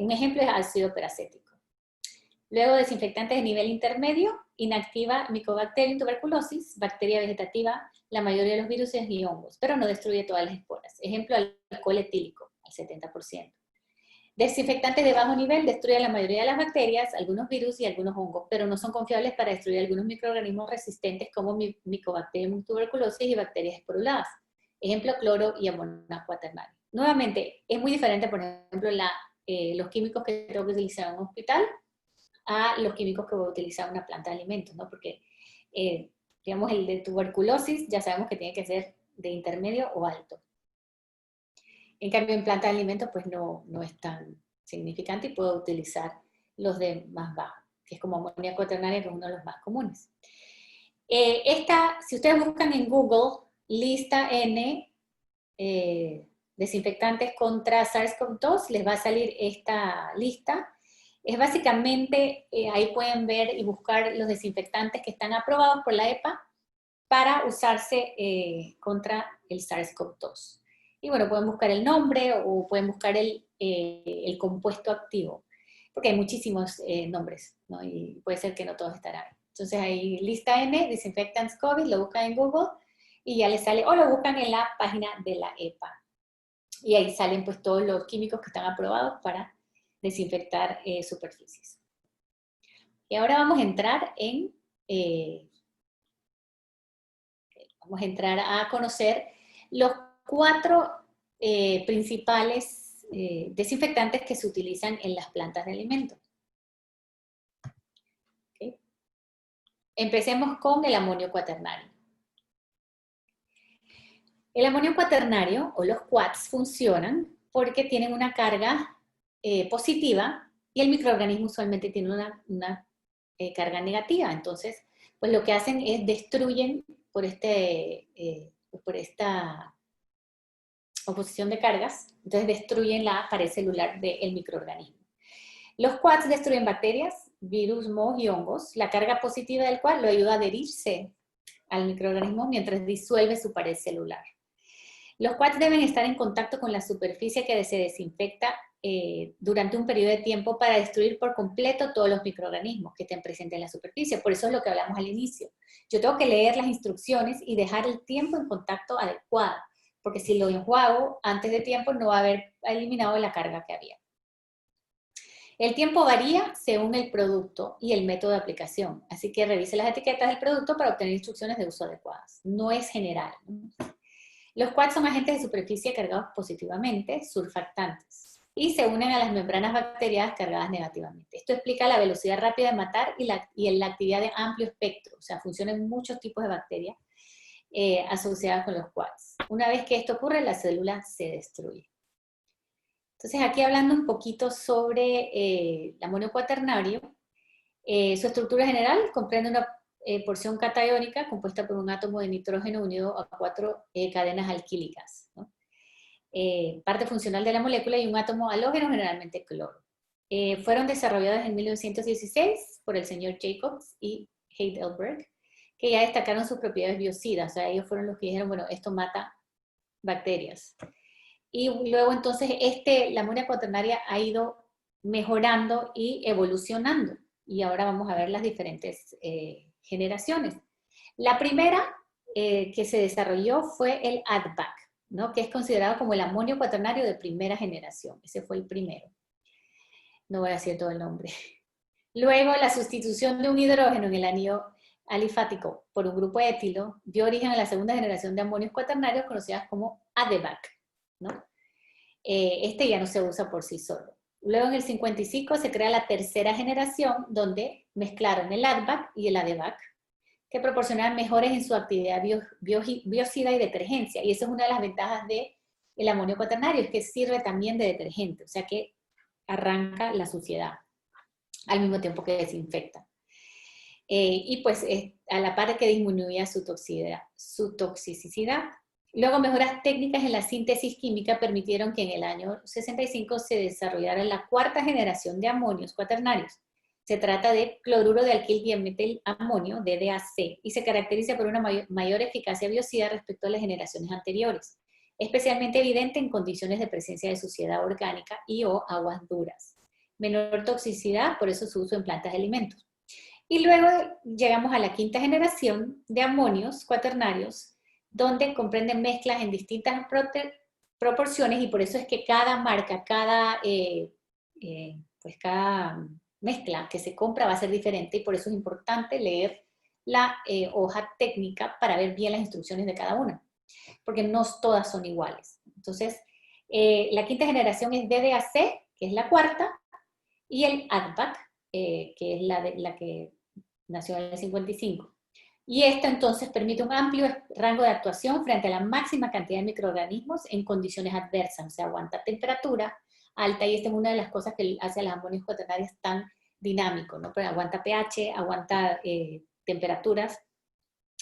Speaker 1: Un ejemplo es ácido peracético. Luego, desinfectantes de nivel intermedio, inactiva Mycobacterium tuberculosis, bacteria vegetativa, la mayoría de los virus y hongos, pero no destruye todas las esporas. Ejemplo, alcohol etílico, al 70%. Desinfectantes de bajo nivel destruyen la mayoría de las bacterias, algunos virus y algunos hongos, pero no son confiables para destruir algunos microorganismos resistentes como Mycobacterium tuberculosis y bacterias esporuladas. Ejemplo, cloro y amoníaco cuaternario. Nuevamente, es muy diferente, por ejemplo, los químicos que tengo que utilizar en un hospital a los químicos que voy a utilizar en una planta de alimentos, ¿no? Porque, digamos, el de tuberculosis ya sabemos que tiene que ser de intermedio o alto. En cambio, en planta de alimentos, pues no es tan significante y puedo utilizar los de más bajo, que es como amoníaco cuaternario, que es uno de los más comunes. Si ustedes buscan en Google, lista N, desinfectantes contra SARS-CoV-2, les va a salir esta lista. Es básicamente, ahí pueden ver y buscar los desinfectantes que están aprobados por la EPA para usarse contra el SARS-CoV-2. Y bueno, pueden buscar el nombre o pueden buscar el compuesto activo, porque hay muchísimos nombres, ¿no? Y puede ser que no todos estarán. Entonces ahí lista N, desinfectants COVID, lo buscan en Google y ya les sale, o lo buscan en la página de la EPA. Y ahí salen pues todos los químicos que están aprobados para desinfectar superficies. Y ahora vamos a entrar vamos a entrar a conocer los 4 principales desinfectantes que se utilizan en las plantas de alimentos. ¿Okay? Empecemos con el amonio cuaternario. El amonio cuaternario, o los quats, funcionan porque tienen una carga positiva y el microorganismo usualmente tiene una carga negativa. Entonces, pues lo que hacen es destruyen por esta oposición de cargas, entonces destruyen la pared celular del microorganismo. Los quats destruyen bacterias, virus, mohos y hongos, la carga positiva del cual lo ayuda a adherirse al microorganismo mientras disuelve su pared celular. Los quats deben estar en contacto con la superficie que se desinfecta durante un periodo de tiempo para destruir por completo todos los microorganismos que estén presentes en la superficie. Por eso es lo que hablamos al inicio. Yo tengo que leer las instrucciones y dejar el tiempo en contacto adecuado, porque si lo enjuago antes de tiempo no va a haber eliminado la carga que había. El tiempo varía según el producto y el método de aplicación, así que revise las etiquetas del producto para obtener instrucciones de uso adecuadas. No es general, ¿no? Los quats son agentes de superficie cargados positivamente, surfactantes, y se unen a las membranas bacterianas cargadas negativamente. Esto explica la velocidad rápida de matar y la actividad de amplio espectro, o sea, funcionan muchos tipos de bacterias asociadas con los quats. Una vez que esto ocurre, la célula se destruye. Entonces, aquí hablando un poquito sobre el amonio cuaternario, su estructura general comprende una porción catiónica compuesta por un átomo de nitrógeno unido a 4 cadenas alquílicas, ¿no? Parte funcional de la molécula y un átomo halógeno, generalmente cloro. Fueron desarrollados en 1916 por el señor Jacobs y Heidelberg, que ya destacaron sus propiedades biocidas, o sea, ellos fueron los que dijeron, bueno, esto mata bacterias. Y luego entonces la amonio cuaternaria ha ido mejorando y evolucionando. Y ahora vamos a ver las diferentes generaciones. La primera que se desarrolló fue el ADVAC, ¿no? Que es considerado como el amonio cuaternario de primera generación. Ese fue el primero. No voy a decir todo el nombre. Luego, la sustitución de un hidrógeno en el anillo alifático por un grupo etilo dio origen a la segunda generación de amonios cuaternarios conocidas como ADVAC, ¿no? Este ya no se usa por sí solo. Luego en el 55 se crea la tercera generación donde mezclaron el ADVAC y el ADVAC, que proporcionaban mejores en su actividad biocida y detergencia. Y esa es una de las ventajas del amonio cuaternario, es que sirve también de detergente. O sea que arranca la suciedad, al mismo tiempo que desinfecta. Y pues a la par que disminuía su toxicidad. Luego, mejoras técnicas en la síntesis química permitieron que en el año 65 se desarrollara la cuarta generación de amonios cuaternarios. Se trata de cloruro de alquil dimetil amonio, DDAC, y se caracteriza por una mayor eficacia biocida respecto a las generaciones anteriores, especialmente evidente en condiciones de presencia de suciedad orgánica y o aguas duras. Menor toxicidad, por eso su uso en plantas de alimentos. Y luego llegamos a la quinta generación de amonios cuaternarios, donde comprenden mezclas en distintas proporciones, y por eso es que cada marca, cada mezcla que se compra va a ser diferente, y por eso es importante leer la hoja técnica para ver bien las instrucciones de cada una, porque no todas son iguales. Entonces, la quinta generación es DDAC, que es la cuarta, y el ADVAC, que es la que nació en el 55. Y esto entonces permite un amplio rango de actuación frente a la máxima cantidad de microorganismos en condiciones adversas, o sea, aguanta temperatura alta, y esta es una de las cosas que hace a las amonios cuaternarias tan dinámicos, ¿no? Pero aguanta pH, aguanta temperaturas,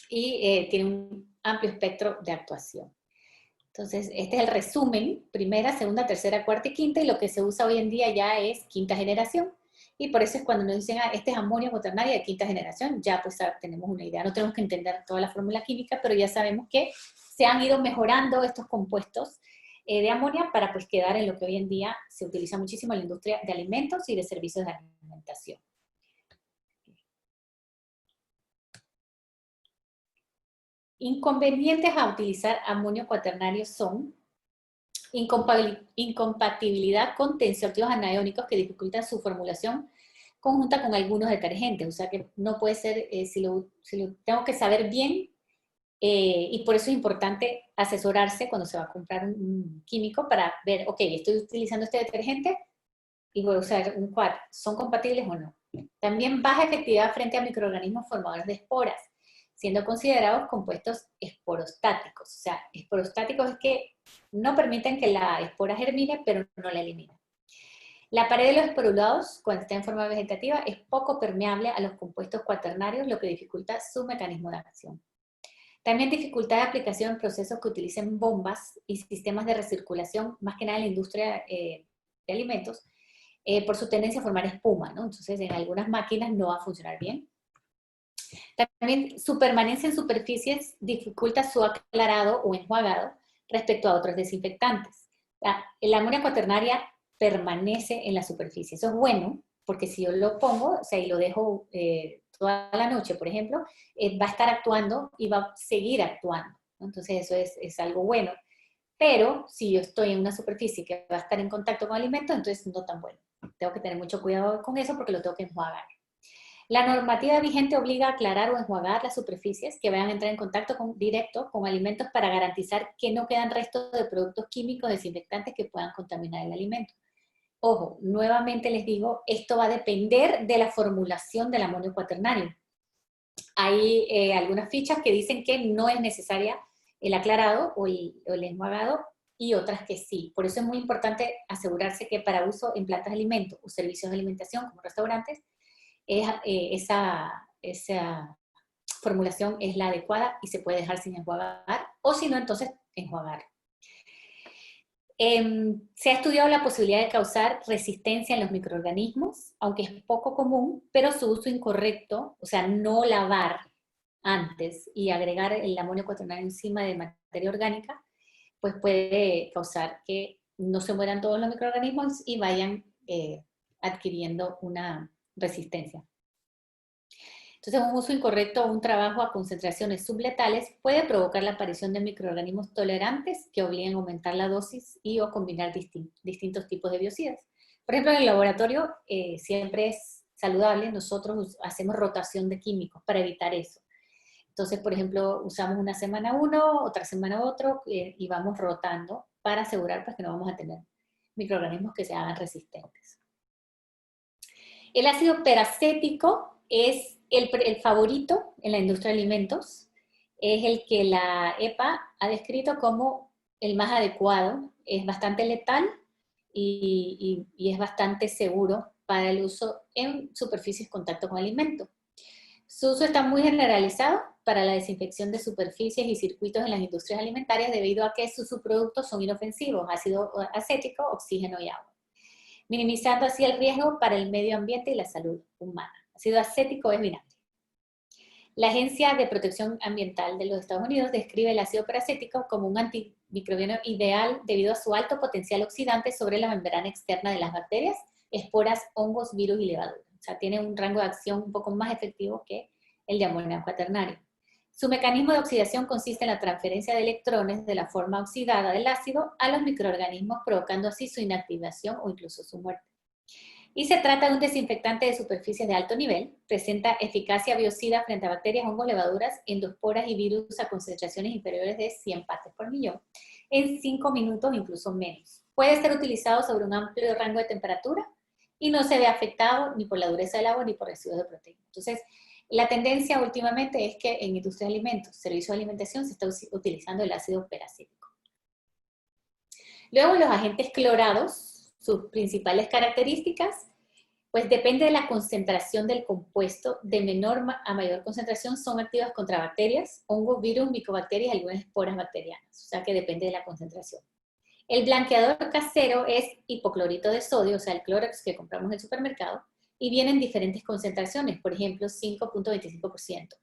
Speaker 1: y tiene un amplio espectro de actuación. Entonces, este es el resumen, primera, segunda, tercera, cuarta y quinta, y lo que se usa hoy en día ya es quinta generación. Y por eso es cuando nos dicen, este es amonio cuaternario de quinta generación, ya pues tenemos una idea. No tenemos que entender toda la fórmula química, pero ya sabemos que se han ido mejorando estos compuestos de amonio para pues quedar en lo que hoy en día se utiliza muchísimo en la industria de alimentos y de servicios de alimentación. Inconvenientes a utilizar amonio cuaternario son incompatibilidad con tensioactivos aniónicos que dificultan su formulación conjunta con algunos detergentes, o sea que no puede ser, si lo tengo que saber bien, y por eso es importante asesorarse cuando se va a comprar un químico para ver, ok, estoy utilizando este detergente y voy a usar un quad, ¿son compatibles o no? También baja efectividad frente a microorganismos formadores de esporas, siendo considerados compuestos esporostáticos. O sea, esporostáticos es que no permiten que la espora germine, pero no la elimina. La pared de los esporulados, cuando está en forma vegetativa, es poco permeable a los compuestos cuaternarios, lo que dificulta su mecanismo de acción. También dificultad de aplicación en procesos que utilicen bombas y sistemas de recirculación, más que nada en la industria de alimentos, por su tendencia a formar espuma, ¿no? Entonces, en algunas máquinas no va a funcionar bien. También su permanencia en superficies dificulta su aclarado o enjuagado respecto a otros desinfectantes. El amonio cuaternaria permanece en la superficie. Eso es bueno, porque si yo lo pongo, o sea, y lo dejo toda la noche, por ejemplo, va a estar actuando y va a seguir actuando, ¿no? Entonces eso es algo bueno. Pero si yo estoy en una superficie que va a estar en contacto con alimentos, entonces no tan bueno. Tengo que tener mucho cuidado con eso porque lo tengo que enjuagar. La normativa vigente obliga a aclarar o enjuagar las superficies que vayan a entrar en contacto directo con alimentos para garantizar que no quedan restos de productos químicos desinfectantes que puedan contaminar el alimento. Ojo, nuevamente les digo, esto va a depender de la formulación del amonio cuaternario. Hay algunas fichas que dicen que no es necesaria el aclarado o el enjuagado, y otras que sí. Por eso es muy importante asegurarse que para uso en plantas de alimentos o servicios de alimentación como restaurantes, esa formulación es la adecuada y se puede dejar sin enjuagar, o si no, entonces enjuagar. Se ha estudiado la posibilidad de causar resistencia en los microorganismos, aunque es poco común, pero su uso incorrecto, o sea, no lavar antes y agregar el amonio cuaternario encima de materia orgánica, pues puede causar que no se mueran todos los microorganismos y vayan adquiriendo una resistencia. Entonces, un uso incorrecto o un trabajo a concentraciones subletales puede provocar la aparición de microorganismos tolerantes que obliguen a aumentar la dosis y o combinar distintos tipos de biocidas. Por ejemplo, en el laboratorio siempre es saludable, nosotros hacemos rotación de químicos para evitar eso. Entonces, por ejemplo, usamos una semana uno, otra semana otro, y vamos rotando para asegurar pues, que no vamos a tener microorganismos que se hagan resistentes. El ácido peracético es el favorito en la industria de alimentos, es el que la EPA ha descrito como el más adecuado, es bastante letal y es bastante seguro para el uso en superficies contacto con alimento. Su uso está muy generalizado para la desinfección de superficies y circuitos en las industrias alimentarias debido a que sus subproductos son inofensivos, ácido acético, oxígeno y agua, minimizando así el riesgo para el medio ambiente y la salud humana. Ácido acético es vinagre. La Agencia de Protección Ambiental de los Estados Unidos describe el ácido peracético como un antimicrobiano ideal debido a su alto potencial oxidante sobre la membrana externa de las bacterias, esporas, hongos, virus y levaduras. O sea, tiene un rango de acción un poco más efectivo que el de amonio cuaternario. Su mecanismo de oxidación consiste en la transferencia de electrones de la forma oxidada del ácido a los microorganismos, provocando así su inactivación o incluso su muerte. Y se trata de un desinfectante de superficies de alto nivel, presenta eficacia biocida frente a bacterias, hongos, levaduras, endosporas y virus a concentraciones inferiores de 100 partes por millón en 5 minutos, incluso menos. Puede ser utilizado sobre un amplio rango de temperatura y no se ve afectado ni por la dureza del agua ni por residuos de proteína. Entonces, la tendencia últimamente es que en industria de alimentos, servicios de alimentación, se está utilizando el ácido peracético. Luego, los agentes clorados, sus principales características, pues depende de la concentración del compuesto, de menor a mayor concentración son activas contra bacterias, hongos, virus, micobacterias y algunas esporas bacterianas, o sea que depende de la concentración. El blanqueador casero es hipoclorito de sodio, o sea el Clorox que compramos en el supermercado, y viene en diferentes concentraciones, por ejemplo 5.25%,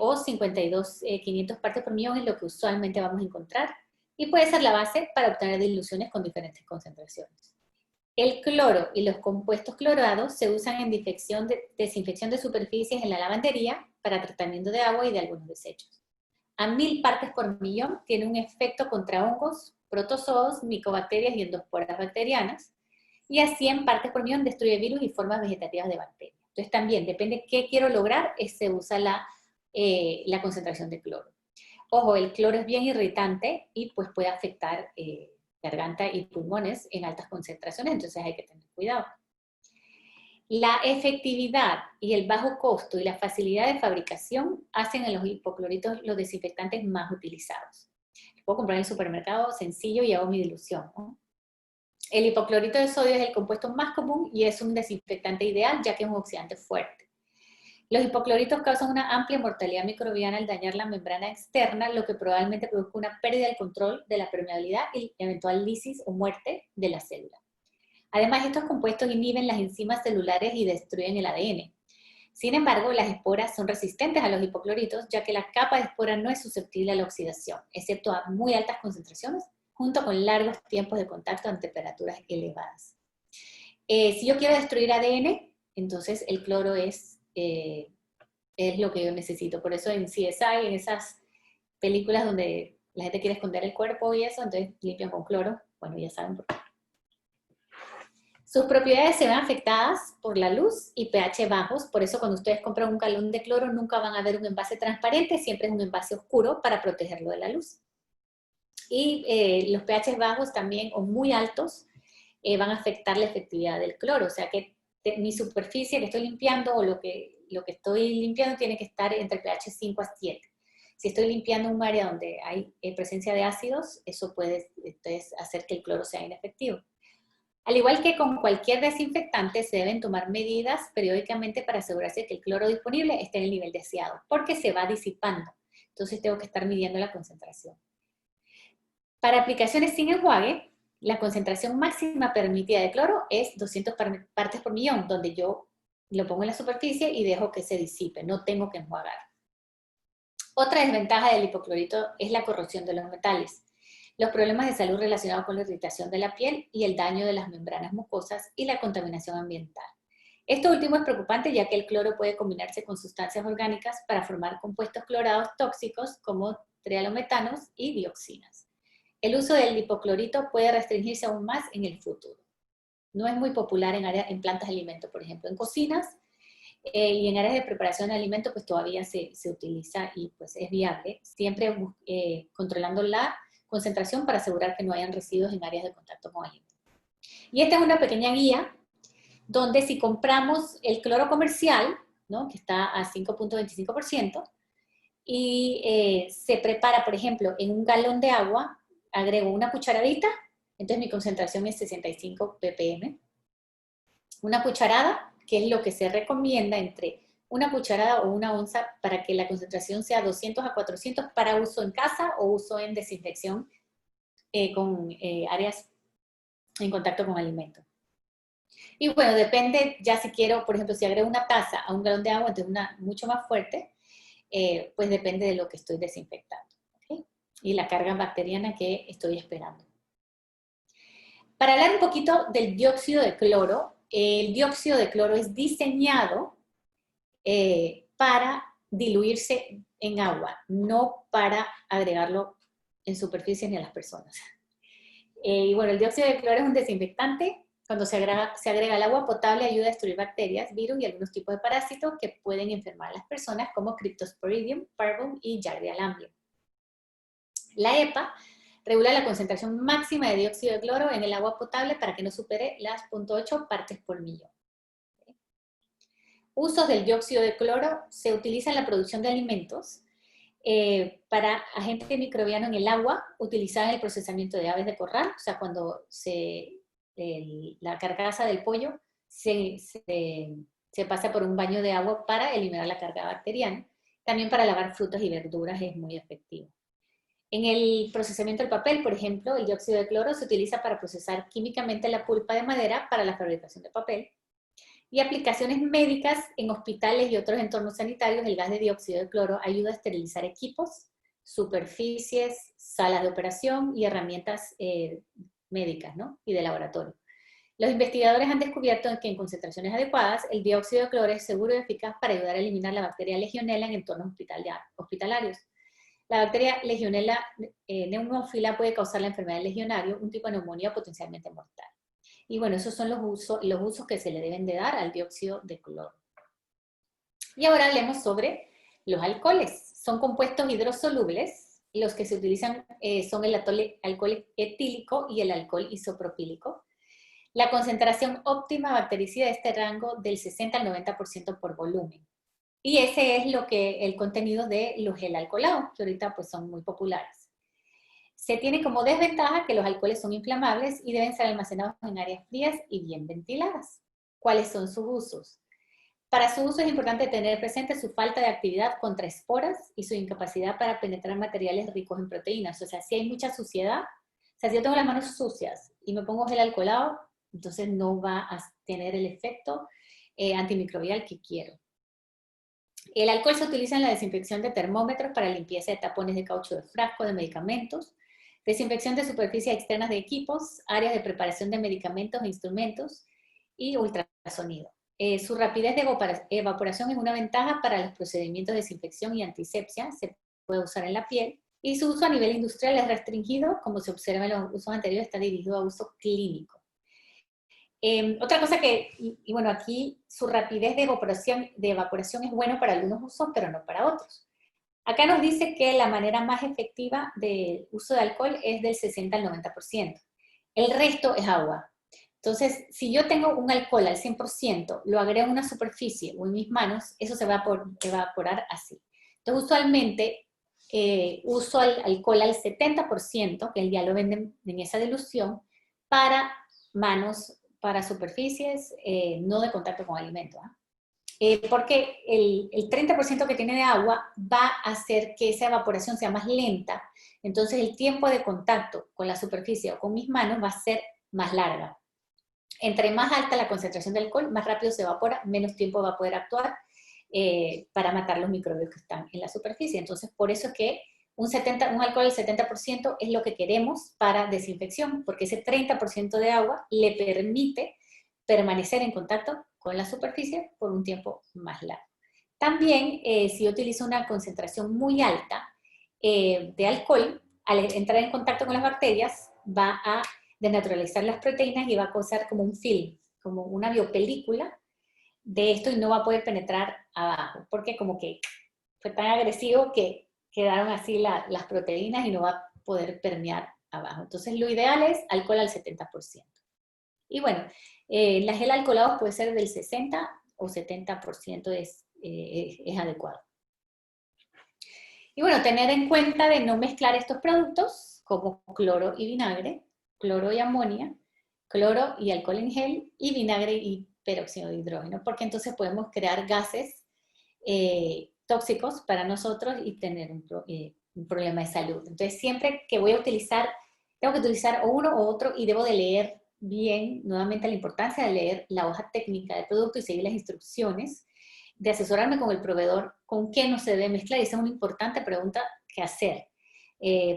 Speaker 1: o 52.500 partes por millón es lo que usualmente vamos a encontrar, y puede ser la base para obtener diluciones con diferentes concentraciones. El cloro y los compuestos clorados se usan en desinfección de superficies en la lavandería para tratamiento de agua y de algunos desechos. A 1000 partes por millón tiene un efecto contra hongos, protozoos, micobacterias y endosporas bacterianas, y a 100 partes por millón destruye virus y formas vegetativas de bacterias. Entonces también depende de qué quiero lograr, se usa la concentración de cloro. Ojo, el cloro es bien irritante y pues puede afectar garganta y pulmones en altas concentraciones, entonces hay que tener cuidado. La efectividad y el bajo costo y la facilidad de fabricación hacen en los hipocloritos los desinfectantes más utilizados. Lo puedo comprar en el supermercado sencillo y hago mi dilución, ¿no? El hipoclorito de sodio es el compuesto más común y es un desinfectante ideal ya que es un oxidante fuerte. Los hipocloritos causan una amplia mortalidad microbiana al dañar la membrana externa, lo que probablemente produzca una pérdida del control de la permeabilidad y eventual lisis o muerte de la célula. Además, estos compuestos inhiben las enzimas celulares y destruyen el ADN. Sin embargo, las esporas son resistentes a los hipocloritos, ya que la capa de espora no es susceptible a la oxidación, excepto a muy altas concentraciones, junto con largos tiempos de contacto a temperaturas elevadas. Si yo quiero destruir ADN, entonces el cloro es lo que yo necesito. Por eso en CSI, en esas películas donde la gente quiere esconder el cuerpo y eso, entonces limpian con cloro. Bueno, ya saben por qué. Sus propiedades se ven afectadas por la luz y pH bajos, por eso cuando ustedes compran un galón de cloro nunca van a ver un envase transparente, siempre es un envase oscuro para protegerlo de la luz. Y los pH bajos también, o muy altos, van a afectar la efectividad del cloro, o sea que mi superficie que estoy limpiando o lo que estoy limpiando tiene que estar entre pH 5 a 7. Si estoy limpiando un área donde hay presencia de ácidos, eso puede entonces hacer que el cloro sea inefectivo. Al igual que con cualquier desinfectante, se deben tomar medidas periódicamente para asegurarse que el cloro disponible esté en el nivel deseado, porque se va disipando. Entonces tengo que estar midiendo la concentración. Para aplicaciones sin enjuague, la concentración máxima permitida de cloro es 200 partes por millón, donde yo lo pongo en la superficie y dejo que se disipe, no tengo que enjuagar. Otra desventaja del hipoclorito es la corrosión de los metales, los problemas de salud relacionados con la irritación de la piel y el daño de las membranas mucosas y la contaminación ambiental. Esto último es preocupante ya que el cloro puede combinarse con sustancias orgánicas para formar compuestos clorados tóxicos como trialometanos y dioxinas. El uso del hipoclorito puede restringirse aún más en el futuro. No es muy popular en plantas de alimentos, por ejemplo, en cocinas y en áreas de preparación de alimentos, pues todavía se utiliza y pues es viable, siempre controlando la concentración para asegurar que no hayan residuos en áreas de contacto con alimentos. Y esta es una pequeña guía donde si compramos el cloro comercial, ¿no?, que está a 5.25%, y se prepara, por ejemplo, en un galón de agua, agrego una cucharadita Entonces mi concentración es 65 ppm. Una cucharada, que es lo que se recomienda entre una cucharada o una onza para que la concentración sea 200 a 400 para uso en casa o uso en desinfección con áreas en contacto con alimentos. Y bueno, depende, ya si quiero, por ejemplo, si agrego una taza a un galón de agua, entonces una mucho más fuerte, pues depende de lo que estoy desinfectando. ¿Okay? Y la carga bacteriana que estoy esperando. Para hablar un poquito del dióxido de cloro, el dióxido de cloro es diseñado para diluirse en agua, no para agregarlo en superficie ni a las personas. Y bueno, el dióxido de cloro es un desinfectante. Cuando se agrega al agua potable ayuda a destruir bacterias, virus y algunos tipos de parásitos que pueden enfermar a las personas como Cryptosporidium, Parvum y Giardia lamblia. La EPA regula la concentración máxima de dióxido de cloro en el agua potable para que no supere las 0.8 partes por millón. Usos del dióxido de cloro: se utiliza en la producción de alimentos, para agente microbiano en el agua, utilizada en el procesamiento de aves de corral, o sea, cuando la carcasa del pollo se pasa por un baño de agua para eliminar la carga bacteriana. También para lavar frutas y verduras es muy efectivo. En el procesamiento del papel, por ejemplo, el dióxido de cloro se utiliza para procesar químicamente la pulpa de madera para la fabricación de papel. Y aplicaciones médicas en hospitales y otros entornos sanitarios, el gas de dióxido de cloro ayuda a esterilizar equipos, superficies, salas de operación y herramientas médicas, ¿no? Y de laboratorio. Los investigadores han descubierto que en concentraciones adecuadas el dióxido de cloro es seguro y eficaz para ayudar a eliminar la bacteria Legionella en entornos hospitalarios. La bacteria Legionella pneumófila puede causar la enfermedad del legionario, un tipo de neumonía potencialmente mortal. Y bueno, esos son los usos que se le deben de dar al dióxido de cloro. Y ahora hablemos sobre los alcoholes. Son compuestos hidrosolubles. Los que se utilizan son el alcohol etílico y el alcohol isopropílico. La concentración óptima bactericida de este rango del 60 al 90% por volumen. Y ese es el contenido de los gel alcoholados, que ahorita pues son muy populares. Se tiene como desventaja que los alcoholes son inflamables y deben ser almacenados en áreas frías y bien ventiladas. ¿Cuáles son sus usos? Para su uso es importante tener presente su falta de actividad contra esporas y su incapacidad para penetrar materiales ricos en proteínas. O sea, si hay mucha suciedad, o sea, si yo tengo las manos sucias y me pongo gel alcoholado, entonces no va a tener el efecto antimicrobial que quiero. El alcohol se utiliza en la desinfección de termómetros para limpieza de tapones de caucho de frasco de medicamentos, desinfección de superficies externas de equipos, áreas de preparación de medicamentos e instrumentos y ultrasonido. Su rapidez de evaporación es una ventaja para los procedimientos de desinfección y antisepsia, se puede usar en la piel, y su uso a nivel industrial es restringido, como se observa en los usos anteriores, está dirigido a uso clínico. Otra cosa y bueno, aquí su rapidez de evaporación es bueno para algunos usos, pero no para otros. Acá nos dice que la manera más efectiva de uso de alcohol es del 60 al 90%. El resto es agua. Entonces, si yo tengo un alcohol al 100%, lo agrego en una superficie o en mis manos, eso se va a evaporar así. Entonces, usualmente uso el alcohol al 70%, que ya lo venden en esa dilución, para manos, para superficies no de contacto con alimentos. Porque el 30% que tiene de agua va a hacer que esa evaporación sea más lenta, entonces el tiempo de contacto con la superficie o con mis manos va a ser más larga. Entre más alta la concentración de alcohol, más rápido se evapora, menos tiempo va a poder actuar para matar los microbios que están en la superficie. Entonces, por eso es que un alcohol del 70% es lo que queremos para desinfección, porque ese 30% de agua le permite permanecer en contacto con la superficie por un tiempo más largo. También, si yo utilizo una concentración muy alta de alcohol, al entrar en contacto con las bacterias, va a desnaturalizar las proteínas y va a causar como un film, como una biopelícula de esto y no va a poder penetrar abajo, porque como que fue tan agresivo que quedaron así las proteínas y no va a poder permear abajo. Entonces, lo ideal es alcohol al 70%. Y bueno, la gel alcoholados puede ser del 60 o 70% es adecuado. Y bueno, tener en cuenta de no mezclar estos productos como cloro y vinagre, cloro y amonia, cloro y alcohol en gel, y vinagre y peróxido de hidrógeno, porque entonces podemos crear gases tóxicos para nosotros y tener un problema de salud. Entonces, siempre que voy a utilizar, tengo que utilizar o uno o otro, y debo de leer bien, nuevamente la importancia de leer la hoja técnica del producto y seguir las instrucciones, de asesorarme con el proveedor con qué no se debe mezclar, y esa es una importante pregunta que hacer,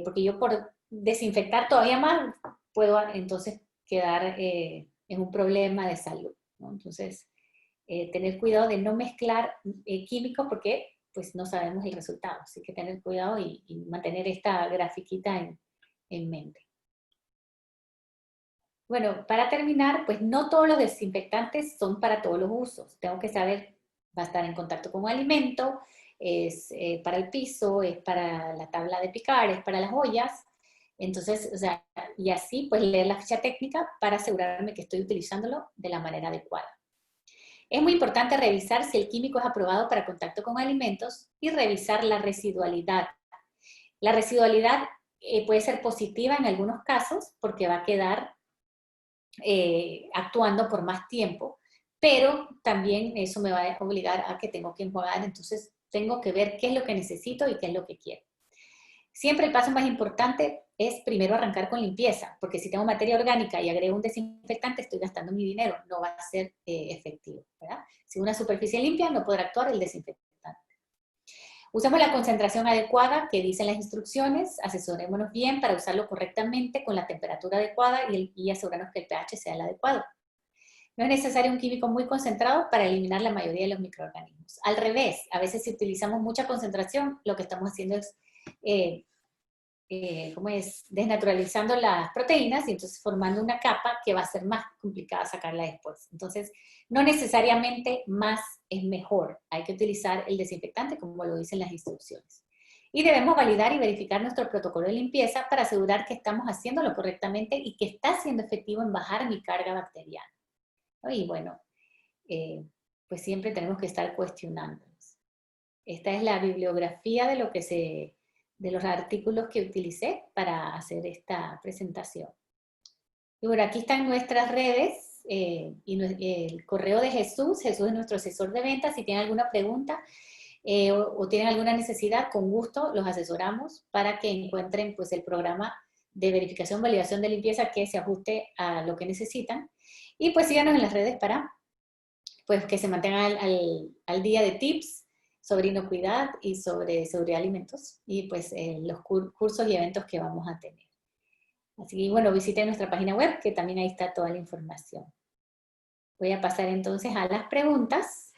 Speaker 1: porque yo por desinfectar todavía más puedo entonces quedar en un problema de salud, ¿no? Entonces, tener cuidado de no mezclar químicos, porque pues no sabemos el resultado, así que tener cuidado y mantener esta grafiquita en mente. Bueno, para terminar, pues no todos los desinfectantes son para todos los usos. Tengo que saber, va a estar en contacto con un alimento, es para el piso, es para la tabla de picar, es para las ollas. Entonces, o sea, y así pues leer la ficha técnica para asegurarme que estoy utilizándolo de la manera adecuada. Es muy importante revisar si el químico es aprobado para contacto con alimentos y revisar la residualidad. La residualidad puede ser positiva en algunos casos porque va a quedar actuando por más tiempo, pero también eso me va a obligar a que tengo que enjuagar, entonces tengo que ver qué es lo que necesito y qué es lo que quiero. Siempre el paso más importante es primero arrancar con limpieza, porque si tengo materia orgánica y agrego un desinfectante, estoy gastando mi dinero, no va a ser efectivo, ¿verdad? Si una superficie limpia, no podrá actuar el desinfectante. Usemos la concentración adecuada que dicen las instrucciones, asesorémonos bien para usarlo correctamente con la temperatura adecuada y asegurarnos que el pH sea el adecuado. No es necesario un químico muy concentrado para eliminar la mayoría de los microorganismos. Al revés, a veces si utilizamos mucha concentración, lo que estamos haciendo es ¿cómo es? Desnaturalizando las proteínas y entonces formando una capa que va a ser más complicada sacarla después. Entonces, no necesariamente más es mejor. Hay que utilizar el desinfectante como lo dicen las instrucciones. Y debemos validar y verificar nuestro protocolo de limpieza para asegurar que estamos haciéndolo correctamente y que está siendo efectivo en bajar mi carga bacteriana, ¿no? Y bueno, pues siempre tenemos que estar cuestionándonos. Esta es la bibliografía de lo que de los artículos que utilicé para hacer esta presentación. Y bueno, aquí están nuestras redes y el correo de Jesús. Jesús es nuestro asesor de ventas. Si tienen alguna pregunta o tienen alguna necesidad, con gusto los asesoramos para que encuentren pues el programa de verificación, validación de limpieza que se ajuste a lo que necesitan. Y pues síganos en las redes para pues que se mantengan al día de tips sobre inocuidad y sobre seguridad de alimentos y pues los cursos y eventos que vamos a tener. Así que bueno, visiten nuestra página web que también ahí está toda la información. Voy a pasar entonces a las preguntas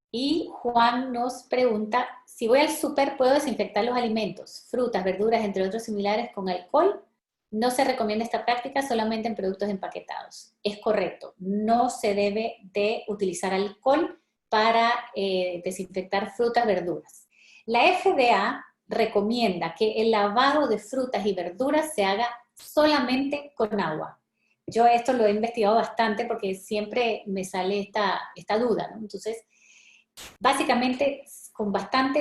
Speaker 1: y Juan nos pregunta, si voy al súper, ¿puedo desinfectar los alimentos, frutas, verduras, entre otros similares con alcohol? No se recomienda esta práctica solamente en productos empaquetados. Es correcto, no se debe de utilizar alcohol para desinfectar frutas, verduras. La FDA recomienda que el lavado de frutas y verduras se haga solamente con agua. Yo esto lo he investigado bastante porque siempre me sale esta duda, ¿no? Entonces, básicamente con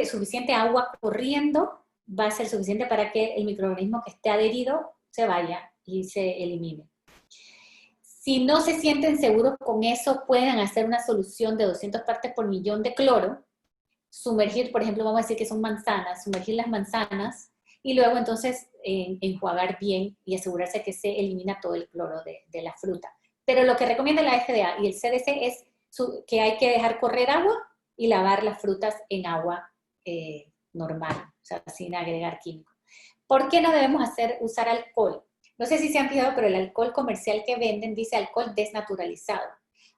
Speaker 1: suficiente agua corriendo va a ser suficiente para que el microorganismo que esté adherido se vaya y se elimine. Si no se sienten seguros con eso, pueden hacer una solución de 200 partes por millón de cloro, sumergir, por ejemplo, vamos a decir que son manzanas, sumergir las manzanas y luego entonces enjuagar bien y asegurarse que se elimina todo el cloro de la fruta. Pero lo que recomienda la FDA y el CDC es que hay que dejar correr agua y lavar las frutas en agua normal, o sea, sin agregar químicos. ¿Por qué no debemos usar alcohol? No sé si se han fijado, pero el alcohol comercial que venden dice alcohol desnaturalizado.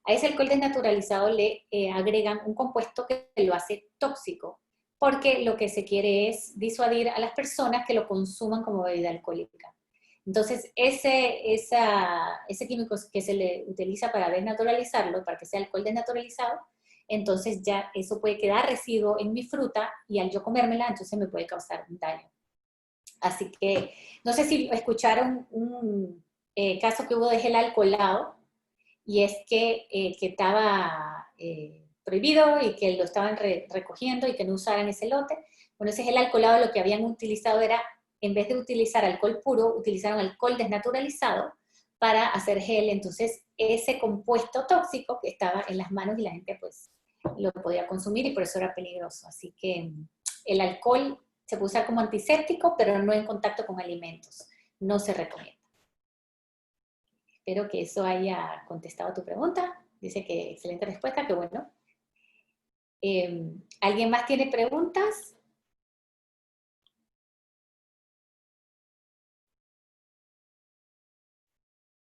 Speaker 1: A ese alcohol desnaturalizado le agregan un compuesto que lo hace tóxico, porque lo que se quiere es disuadir a las personas que lo consuman como bebida alcohólica. Entonces, ese químico que se le utiliza para desnaturalizarlo, para que sea alcohol desnaturalizado, entonces ya eso puede quedar residuo en mi fruta y al yo comérmela, entonces me puede causar un daño. Así que, no sé si escucharon un caso que hubo de gel alcoholado, y es que estaba prohibido y que lo estaban recogiendo y que no usaran ese lote. Bueno, ese gel alcoholado lo que habían utilizado era en vez de utilizar alcohol puro, utilizaron alcohol desnaturalizado para hacer gel. Entonces, ese compuesto tóxico que estaba en las manos y la gente pues lo podía consumir y por eso era peligroso. Así que el alcohol se puede usar como antiséptico, pero no en contacto con alimentos. No se recomienda. Espero que eso haya contestado a tu pregunta. Dice que excelente respuesta, que bueno. ¿Alguien más tiene preguntas?